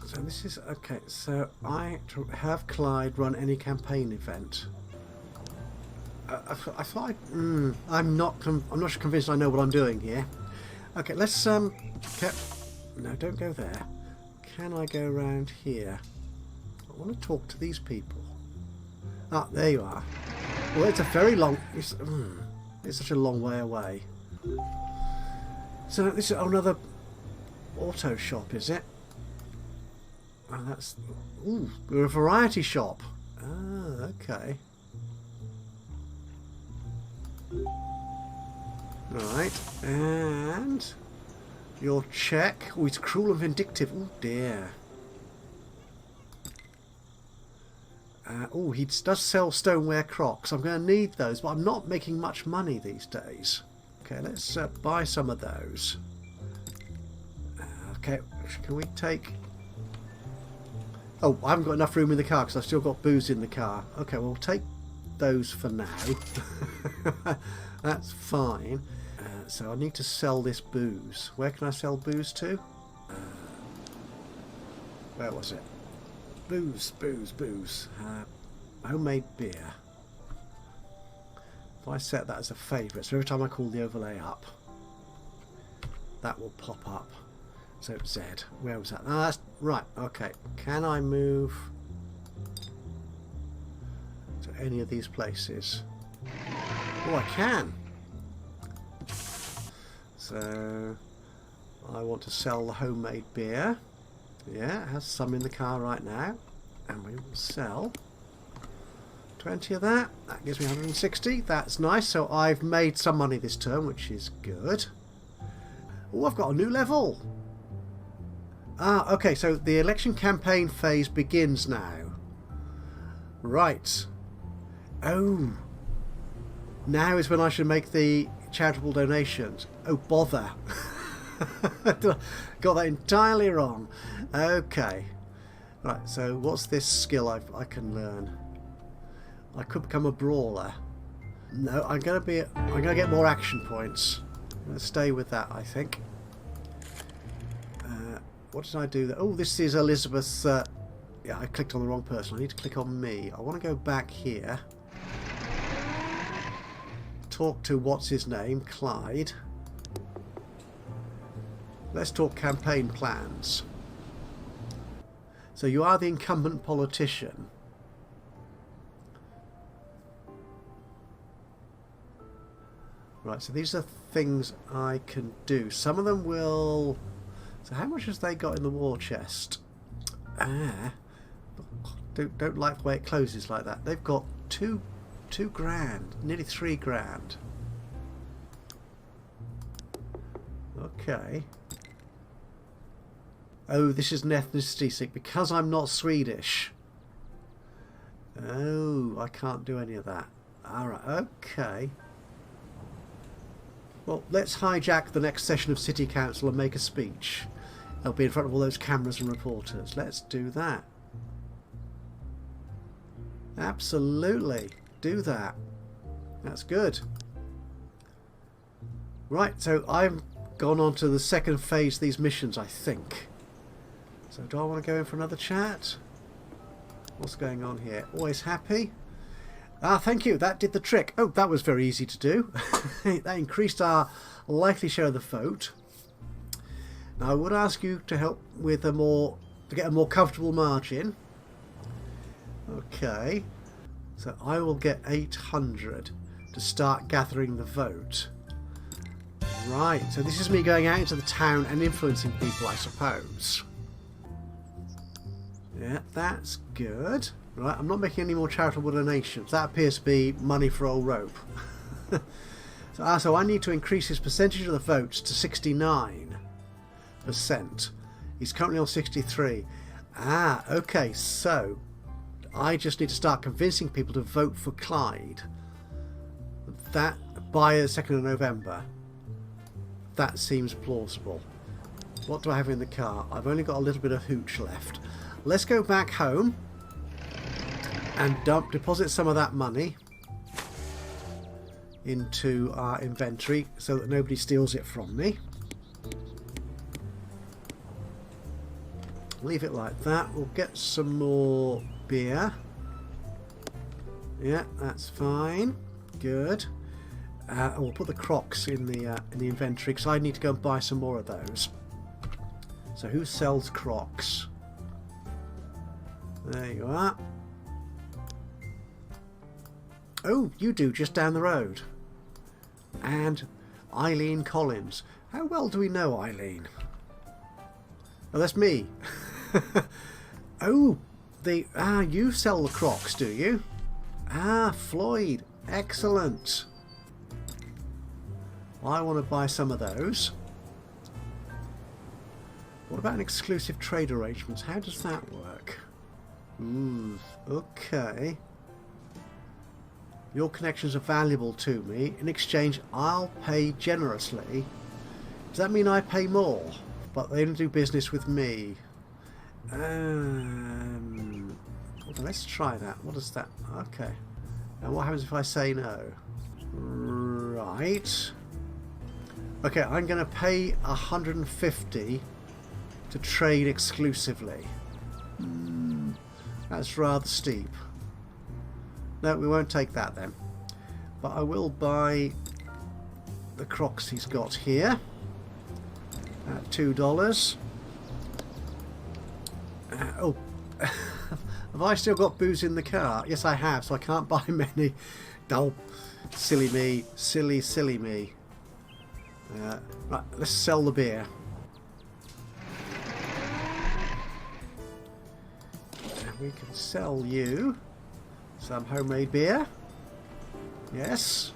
So this is okay. So I have Clyde run any campaign event. I thought I'm not convinced I know what I'm doing here. Okay, let's no, don't go there. Can I go around here? I want to talk to these people. Ah, there you are. Well, it's a very long. It's such a long way away. So this is another auto shop, is it? Oh, that's we're a variety shop. Ah, okay. Right, and your check. Oh, it's cruel and vindictive. Oh dear. Oh, he does sell stoneware crocs. I'm going to need those, but I'm not making much money these days. Okay, let's buy some of those. Okay, can we take... Oh, I haven't got enough room in the car because I've still got booze in the car. Okay, we'll take those for now. That's fine. So I need to sell this booze. Where can I sell booze to? Where was it? Booze. Homemade beer. If I set that as a favourite, so every time I call the overlay up, that will pop up. So Z. Where was that? Oh, that's right. Okay. Can I move to any of these places? Oh, I can. So I want to sell the homemade beer. Yeah, it has some in the car right now. And we will sell 20 of that. That gives me 160. That's nice. So I've made some money this turn, which is good. Oh, I've got a new level. Ah, okay. So the election campaign phase begins now. Right. Oh. Now is when I should make the charitable donations. Oh, bother. Got that entirely wrong. Okay. Right, so what's this skill I can learn? I could become a brawler. No, I'm gonna get more action points. I'm gonna stay with that, I think. What did I do there? Oh, this is Elizabeth. Yeah, I clicked on the wrong person. I need to click on me. I want to go back here. Talk to what's his name, Clyde. Let's talk campaign plans. So you are the incumbent politician. Right, so these are things I can do. Some of them will... So how much has they got in the war chest? Ah, don't like the way it closes like that. They've got two grand, nearly 3 grand. Okay. Oh, this is an ethnicity thing. Because I'm not Swedish. Oh, I can't do any of that. Alright, okay. Well, let's hijack the next session of City Council and make a speech. I'll be in front of all those cameras and reporters. Let's do that. Absolutely. Do that. That's good. Right, so I've gone on to the second phase of these missions, I think. So do I want to go in for another chat? What's going on here? Always happy? Ah, thank you. That did the trick. Oh, that was very easy to do. That increased our likely share of the vote. Now, I would ask you to help with to get a more comfortable margin. Okay. So I will get 800 to start gathering the vote. Right. So this is me going out into the town and influencing people, I suppose. Yeah, that's good. Right, I'm not making any more charitable donations. That appears to be money for old rope. So I need to increase his percentage of the votes to 69%. He's currently on 63%. Ah, okay, so I just need to start convincing people to vote for Clyde. That by the 2nd of November. That seems plausible. What do I have in the car? I've only got a little bit of hooch left. Let's go back home and deposit some of that money into our inventory so that nobody steals it from me. Leave it like that. We'll get some more beer. Yeah, that's fine. Good. We'll put the Crocs in the inventory because I need to go and buy some more of those. So who sells Crocs? There you are. Oh, you do, just down the road. And Eileen Collins. How well do we know Eileen? Oh, that's me. Oh, you sell the Crocs, do you? Ah, Floyd. Excellent. I want to buy some of those. What about an exclusive trade arrangement? How does that work? Okay. Your connections are valuable to me. In exchange, I'll pay generously. Does that mean I pay more? But they don't do business with me. Let's try that. What is that? Okay. And what happens if I say no? Right. Okay, I'm going to pay 150 to trade exclusively. That's rather steep. No, we won't take that then. But I will buy the Crocs he's got here at $2. Oh, have I still got booze in the car? Yes, I have, so I can't buy many. Oh, silly me. Silly me. Right, let's sell the beer. And we can sell you some homemade beer. Yes.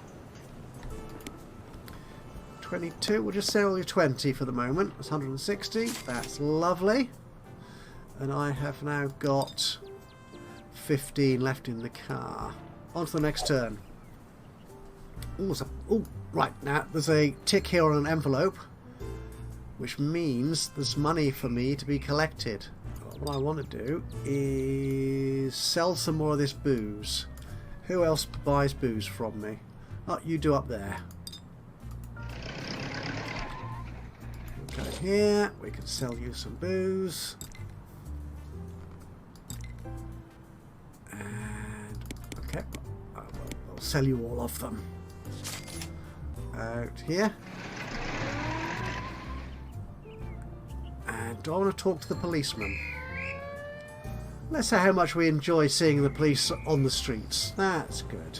22. We'll just sell you 20 for the moment. That's 160. That's lovely. And I have now got 15 left in the car. On to the next turn. Oh, right. Now, there's a tick here on an envelope, which means there's money for me to be collected. What I want to do is sell some more of this booze. Who else buys booze from me? Oh, you do up there. Go here. We can sell you some booze. And, okay. I'll sell you all of them. Out here. And do I want to talk to the policeman? Let's say how much we enjoy seeing the police on the streets. That's good.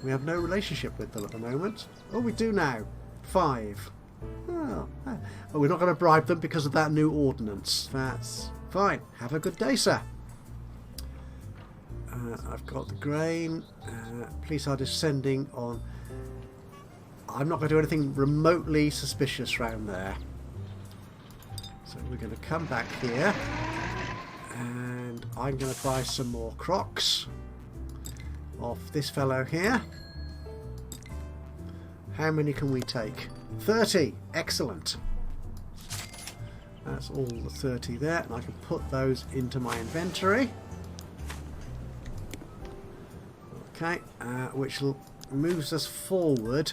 We have no relationship with them at the moment. Oh, we do now. 5. Oh, well, we're not going to bribe them because of that new ordinance. That's fine. Have a good day, sir. I've got the grain. Police are descending on... I'm not going to do anything remotely suspicious round there. So we're going to come back here. And I'm going to buy some more crocks off this fellow here. How many can we take? 30! Excellent. That's all the 30 there. And I can put those into my inventory. Okay, which moves us forward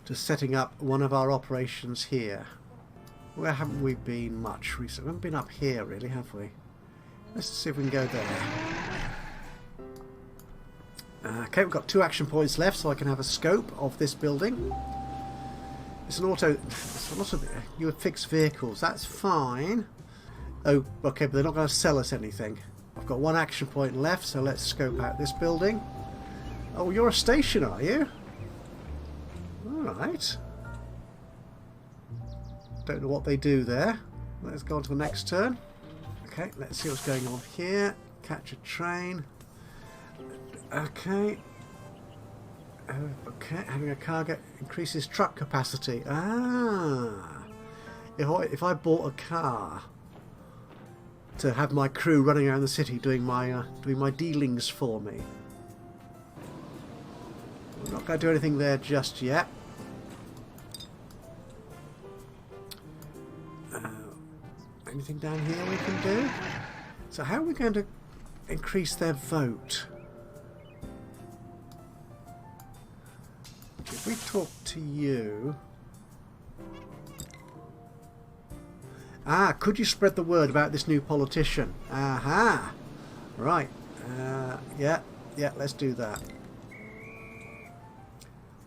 to setting up one of our operations here. Where haven't we been much recently? We haven't been up here really, have we? Let's see if we can go there. Okay, we've got 2 action points left, so I can have a scope of this building. It's an auto... It's a lot of... You would fix vehicles, that's fine. Oh, okay, but they're not going to sell us anything. I've got 1 action point left, so let's scope out this building. Oh, you're a station, are you? Alright. Don't know what they do there. Let's go on to the next turn. Okay, let's see what's going on here. Catch a train. Okay. Okay, having a cargo increases truck capacity. Ah. If I bought a car to have my crew running around the city doing my dealings for me. I'm not going to do anything there just yet. Anything down here we can do? So how are we going to increase their vote? If we talk to you... Ah, could you spread the word about this new politician? Aha! Right. Yeah, let's do that.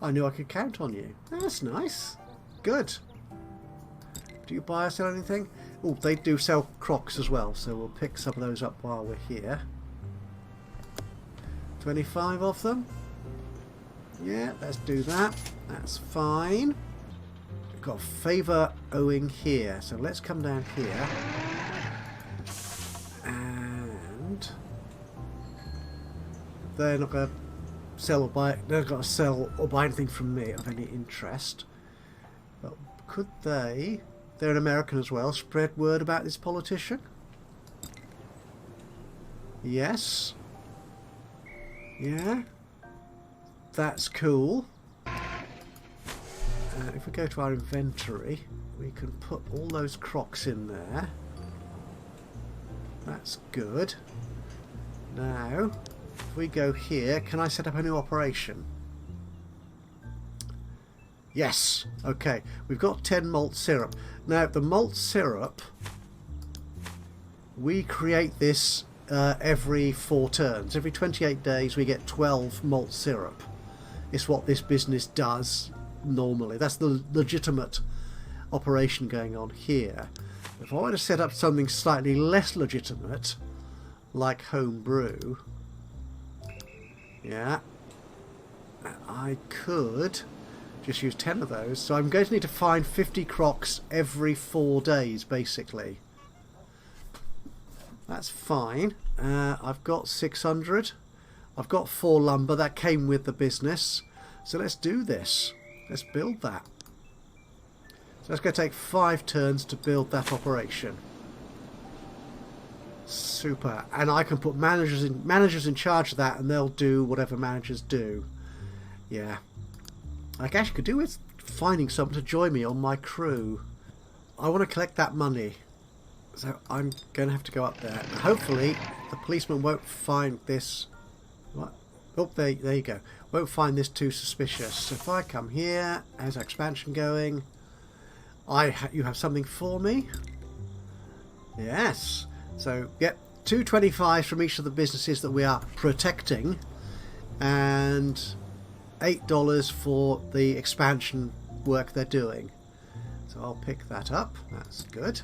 I knew I could count on you. That's nice. Good. Do you buy or sell anything? Oh, they do sell crocs as well, so we'll pick some of those up while we're here. 25 of them. Yeah, let's do that. That's fine. We've got a favour owing here, so let's come down here. And they're not going to sell or buy. They're not going to sell or buy anything from me of any interest. But could they? They're an American as well. Spread word about this politician. Yes. Yeah. That's cool. If we go to our inventory, we can put all those crocs in there. That's good. Now, if we go here, can I set up a new operation? Yes. Okay. We've got 10 malt syrup. Now, the malt syrup, we create this every 4 turns. Every 28 days we get 12 malt syrup. It's what this business does normally. That's the legitimate operation going on here. If I want to set up something slightly less legitimate, like home brew, yeah, I could just use 10 of those. So I'm going to need to find 50 crocs every 4 days, basically. That's fine. I've got 600. I've got 4 lumber. That came with the business. So let's do this. Let's build that. So it's going to take 5 turns to build that operation. Super. And I can put managers in charge of that, and they'll do whatever managers do. Yeah. I actually could do with finding someone to join me on my crew. I want to collect that money. So I'm going to have to go up there. Hopefully the policeman won't find this... What? Oh, there you go. Won't find this too suspicious. So if I come here, how's expansion going? You have something for me? Yes. So get 225 from each of the businesses that we are protecting, and $8 for the expansion work they're doing. So I'll pick that up. That's good.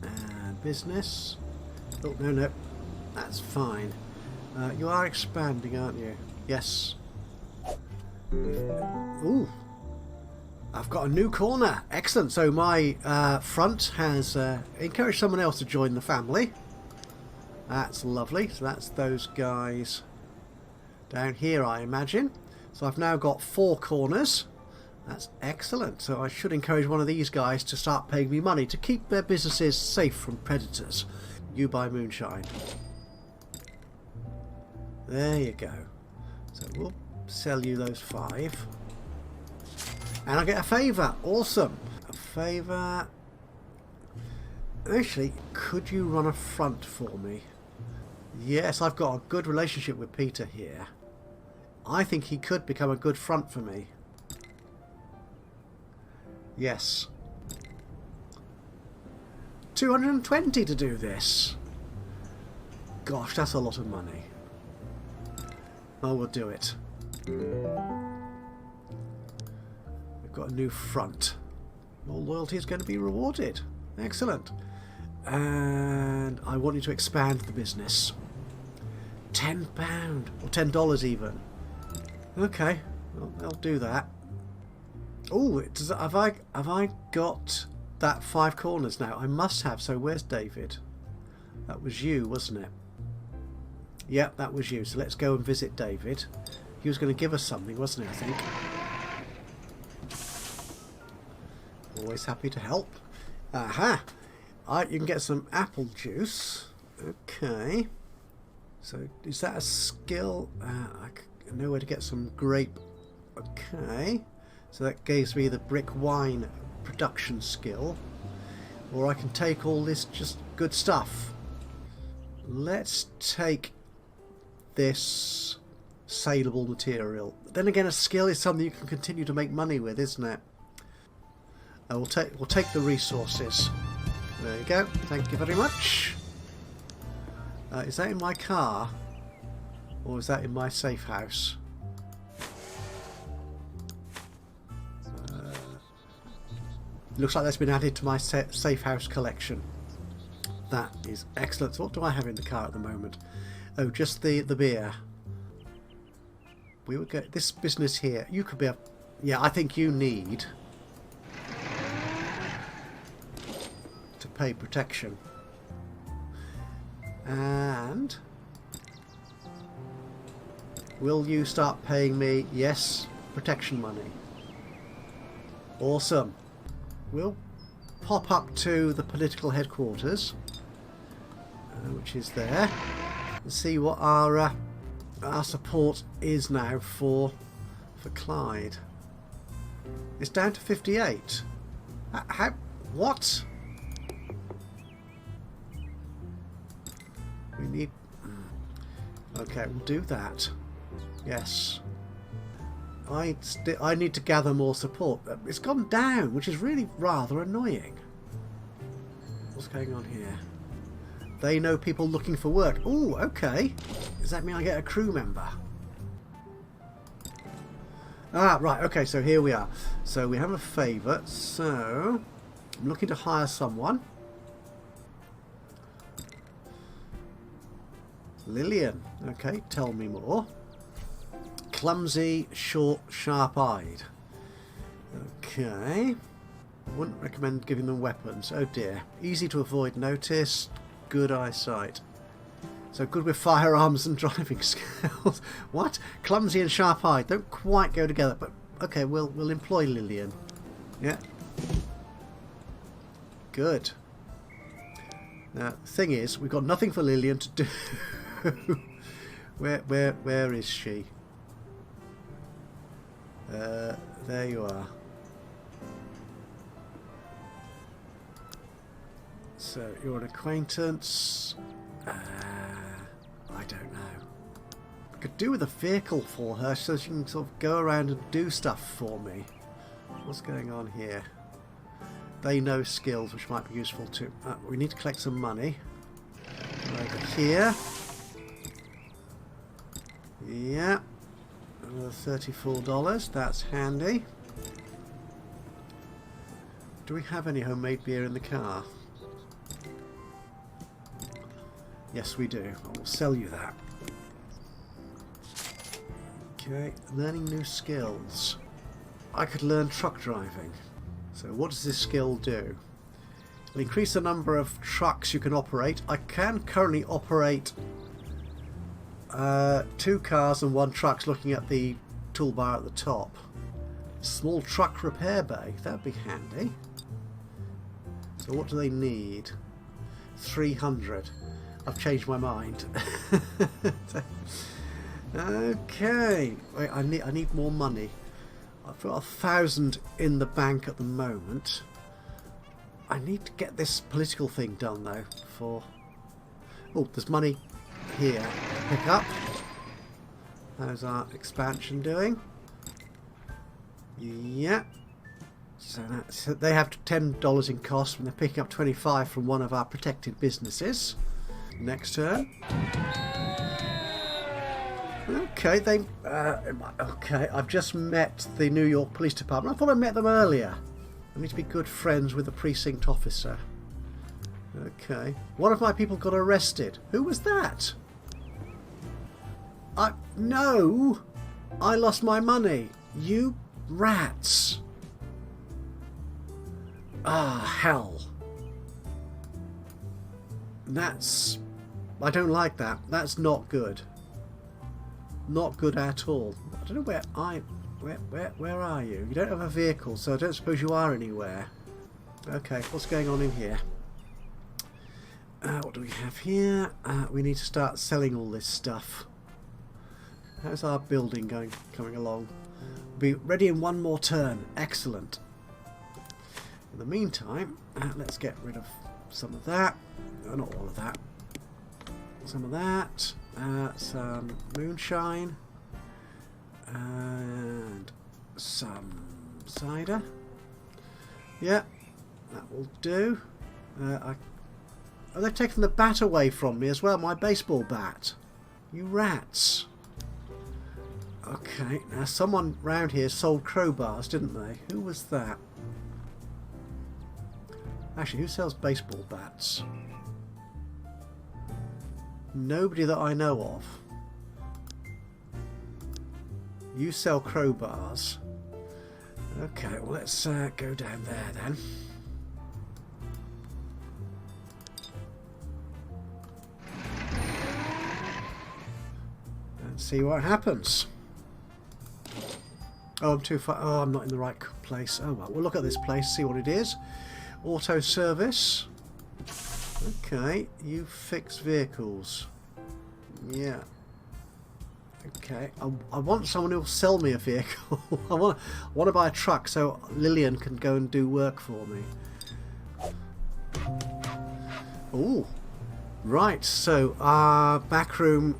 And business. Oh, no. That's fine. You are expanding, aren't you? Yes. Ooh. I've got a new corner. Excellent. So my front has encouraged someone else to join the family. That's lovely. So that's those guys down here, I imagine. So I've now got 4 corners. That's excellent. So I should encourage one of these guys to start paying me money to keep their businesses safe from predators. You buy moonshine. There you go. So we'll sell you those 5. And I get a favour. Awesome. A favour. Actually, could you run a front for me? Yes, I've got a good relationship with Peter here. I think he could become a good front for me. Yes. 220 to do this. Gosh, that's a lot of money. I will do it. We've got a new front. More loyalty is going to be rewarded. Excellent. And I want you to expand the business. £10 or $10 even. Okay, well, I'll do that. Oh, have I got that 5 corners now? I must have. So where's David? That was you, wasn't it? Yep, that was you. So let's go and visit David. He was going to give us something, wasn't he, I think? Always happy to help. Aha! You can get some apple juice. Okay. So is that a skill? I know where to get some grape. Okay. So that gives me the brick wine production skill. Or I can take all this just good stuff. Let's take this saleable material. Then again, a skill is something you can continue to make money with, isn't it? We'll take the resources. There you go. Thank you very much. Is that in my car? Or is that in my safe house? Looks like that's been added to my safe house collection. That is excellent. So what do I have in the car at the moment? Oh, just the beer. We would get this business here. You could be a... Yeah, I think you need to pay protection. And will you start paying me? Yes, protection money. Awesome. We'll pop up to the political headquarters, which is there, and see what our support is now for Clyde. It's down to 58. How? What? We need... Okay, we'll do that. Yes. I need to gather more support. It's gone down, which is really rather annoying. What's going on here? They know people looking for work. Oh, okay. Does that mean I get a crew member? Ah, right. Okay, so here we are. So we have a favour. So I'm looking to hire someone. Lillian. Okay, tell me more. Clumsy, short, sharp-eyed. Okay. Wouldn't recommend giving them weapons. Oh dear. Easy to avoid notice. Good eyesight. So good with firearms and driving skills. What? Clumsy and sharp-eyed don't quite go together. But okay, we'll employ Lillian. Yeah. Good. Now the thing is, we've got nothing for Lillian to do. Where is she? There you are. So you're an acquaintance. I don't know. I could do with a vehicle for her so she can sort of go around and do stuff for me. What's going on here? They know skills which might be useful too. We need to collect some money. Over here. Yeah. Another $34. That's handy. Do we have any homemade beer in the car? Yes, we do. I will sell you that. Okay, learning new skills. I could learn truck driving. So what does this skill do? It'll increase the number of trucks you can operate. I can currently operate 2 cars and 1 truck, looking at the toolbar at the top. Small truck repair bay. That'd be handy. So what do they need? 300. I've changed my mind. Okay. Wait, I need more money. I've got 1,000 in the bank at the moment. I need to get this political thing done though. Oh, there's money here. Pick up. How's our expansion doing? Yeah. So they have $10 in cost, and they're picking up 25 from one of our protected businesses. Next turn. Okay, okay, I've just met the New York Police Department. I thought I met them earlier. I need to be good friends with the precinct officer. Okay. One of my people got arrested. Who was that? No! I lost my money. You rats. Ah, hell. I don't like that. That's not good. Not good at all. I don't know where are you? You don't have a vehicle, so I don't suppose you are anywhere. Okay, what's going on in here? What do we have here? We need to start selling all this stuff. How's our building coming along? Be ready in one more turn. Excellent. In the meantime, let's get rid of some of that. Not all of that. Some of that. Some moonshine. And some cider. Yeah, that will do. Oh, they've taken the bat away from me as well. My baseball bat. You rats. Okay, now someone round here sold crowbars, didn't they? Who was that? Actually, who sells baseball bats? Nobody that I know of. You sell crowbars. Okay, well let's go down there then. And see what happens. Oh, I'm too far. Oh, I'm not in the right place. Oh well, we'll look at this place, see what it is. Auto service. Okay, you fix vehicles. Yeah. Okay, I want someone who will sell me a vehicle. I want to buy a truck so Lillian can go and do work for me. Oh, right. So our Backroom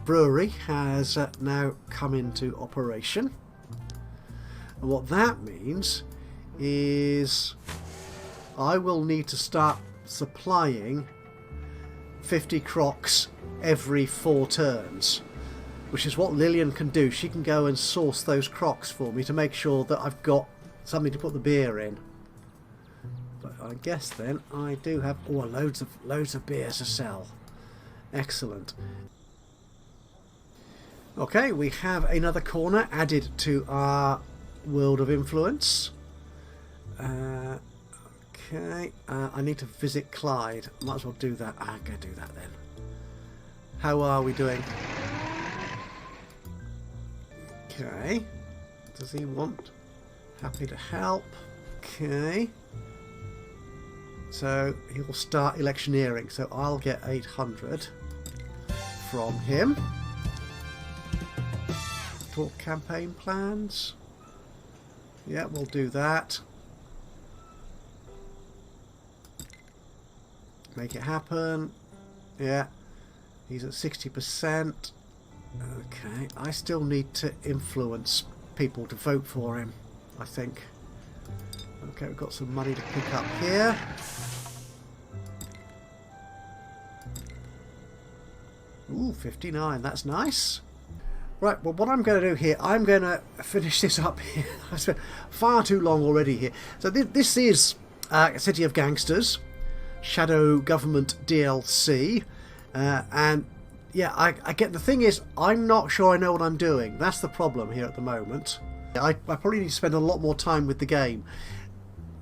brewery has now come into operation, and what that means is I will need to start supplying 50 crocs every 4 turns, which is what Lillian can do. She can go and source those crocs for me to make sure that I've got something to put the beer in. But I guess then I do have loads of beer to sell. Excellent. Okay, we have another corner added to our world of influence. Okay, I need to visit Clyde. Might as well do that. I'm going to do that then. How are we doing? Okay. Does he want? Happy to help. Okay. So he will start electioneering. So I'll get 800 from him. Talk campaign plans. Yeah, we'll do that. Make it happen. Yeah. He's at 60%. Okay. I still need to influence people to vote for him, I think. Okay, we've got some money to pick up here. Ooh, 59. That's nice. Right, well, what I'm going to do here, I'm going to finish this up here. I've spent far too long already here. So this is City of Gangsters, Shadow Government DLC. And yeah, I get the thing is, I'm not sure I know what I'm doing. That's the problem here at the moment. I probably need to spend a lot more time with the game.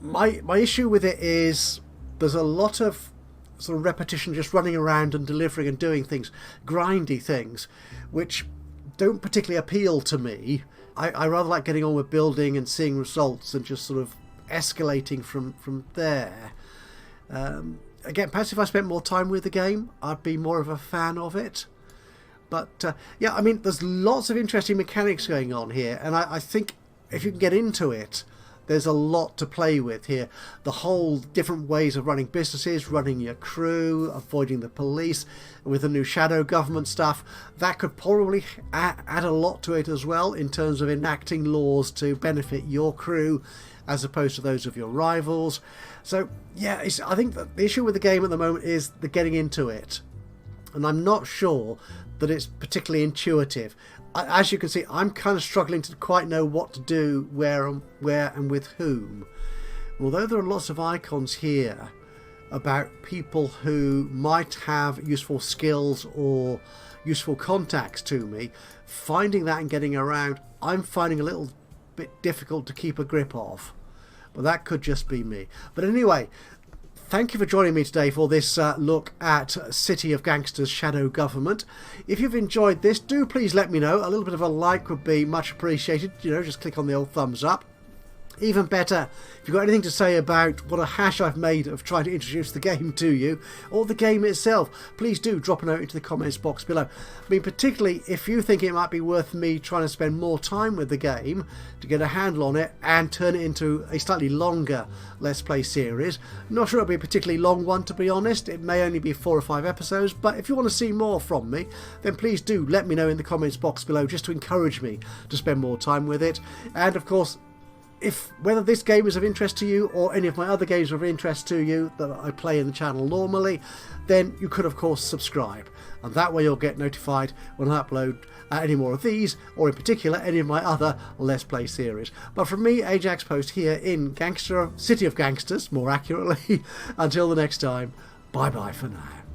My issue with it is there's a lot of sort of repetition, just running around and delivering and doing things, grindy things, which don't particularly appeal to me I rather like getting on with building and seeing results and just sort of escalating from there. Again, perhaps if I spent more time with the game, I'd be more of a fan of it. But yeah, I mean, there's lots of interesting mechanics going on here, and I think if you can get into it, there's a lot to play with here. The whole different ways of running businesses, running your crew, avoiding the police, with the new shadow government stuff, that could probably add a lot to it as well in terms of enacting laws to benefit your crew as opposed to those of your rivals. So yeah, I think that the issue with the game at the moment is the getting into it, and I'm not sure that it's particularly intuitive. As you can see, I'm kind of struggling to quite know what to do, where and with whom. Although there are lots of icons here about people who might have useful skills or useful contacts to me, finding that and getting around, I'm finding a little bit difficult to keep a grip of. But that could just be me. But anyway, thank you for joining me today for this look at City of Gangsters Shadow Government. If you've enjoyed this, do please let me know. A little bit of a like would be much appreciated. You know, just click on the old thumbs up. Even better, if you've got anything to say about what a hash I've made of trying to introduce the game to you, or the game itself, please do drop a note into the comments box below. I mean, particularly if you think it might be worth me trying to spend more time with the game to get a handle on it and turn it into a slightly longer Let's Play series. Not sure it'll be a particularly long one, to be honest. It may only be 4 or 5 episodes, but if you want to see more from me, then please do let me know in the comments box below, just to encourage me to spend more time with it. And of course, whether this game is of interest to you or any of my other games are of interest to you that I play in the channel normally, then you could of course subscribe, and that way you'll get notified when I upload any more of these, or in particular any of my other Let's Play series. But from me, Ajaxpost, here in City of Gangsters, more accurately, until the next time, bye bye for now.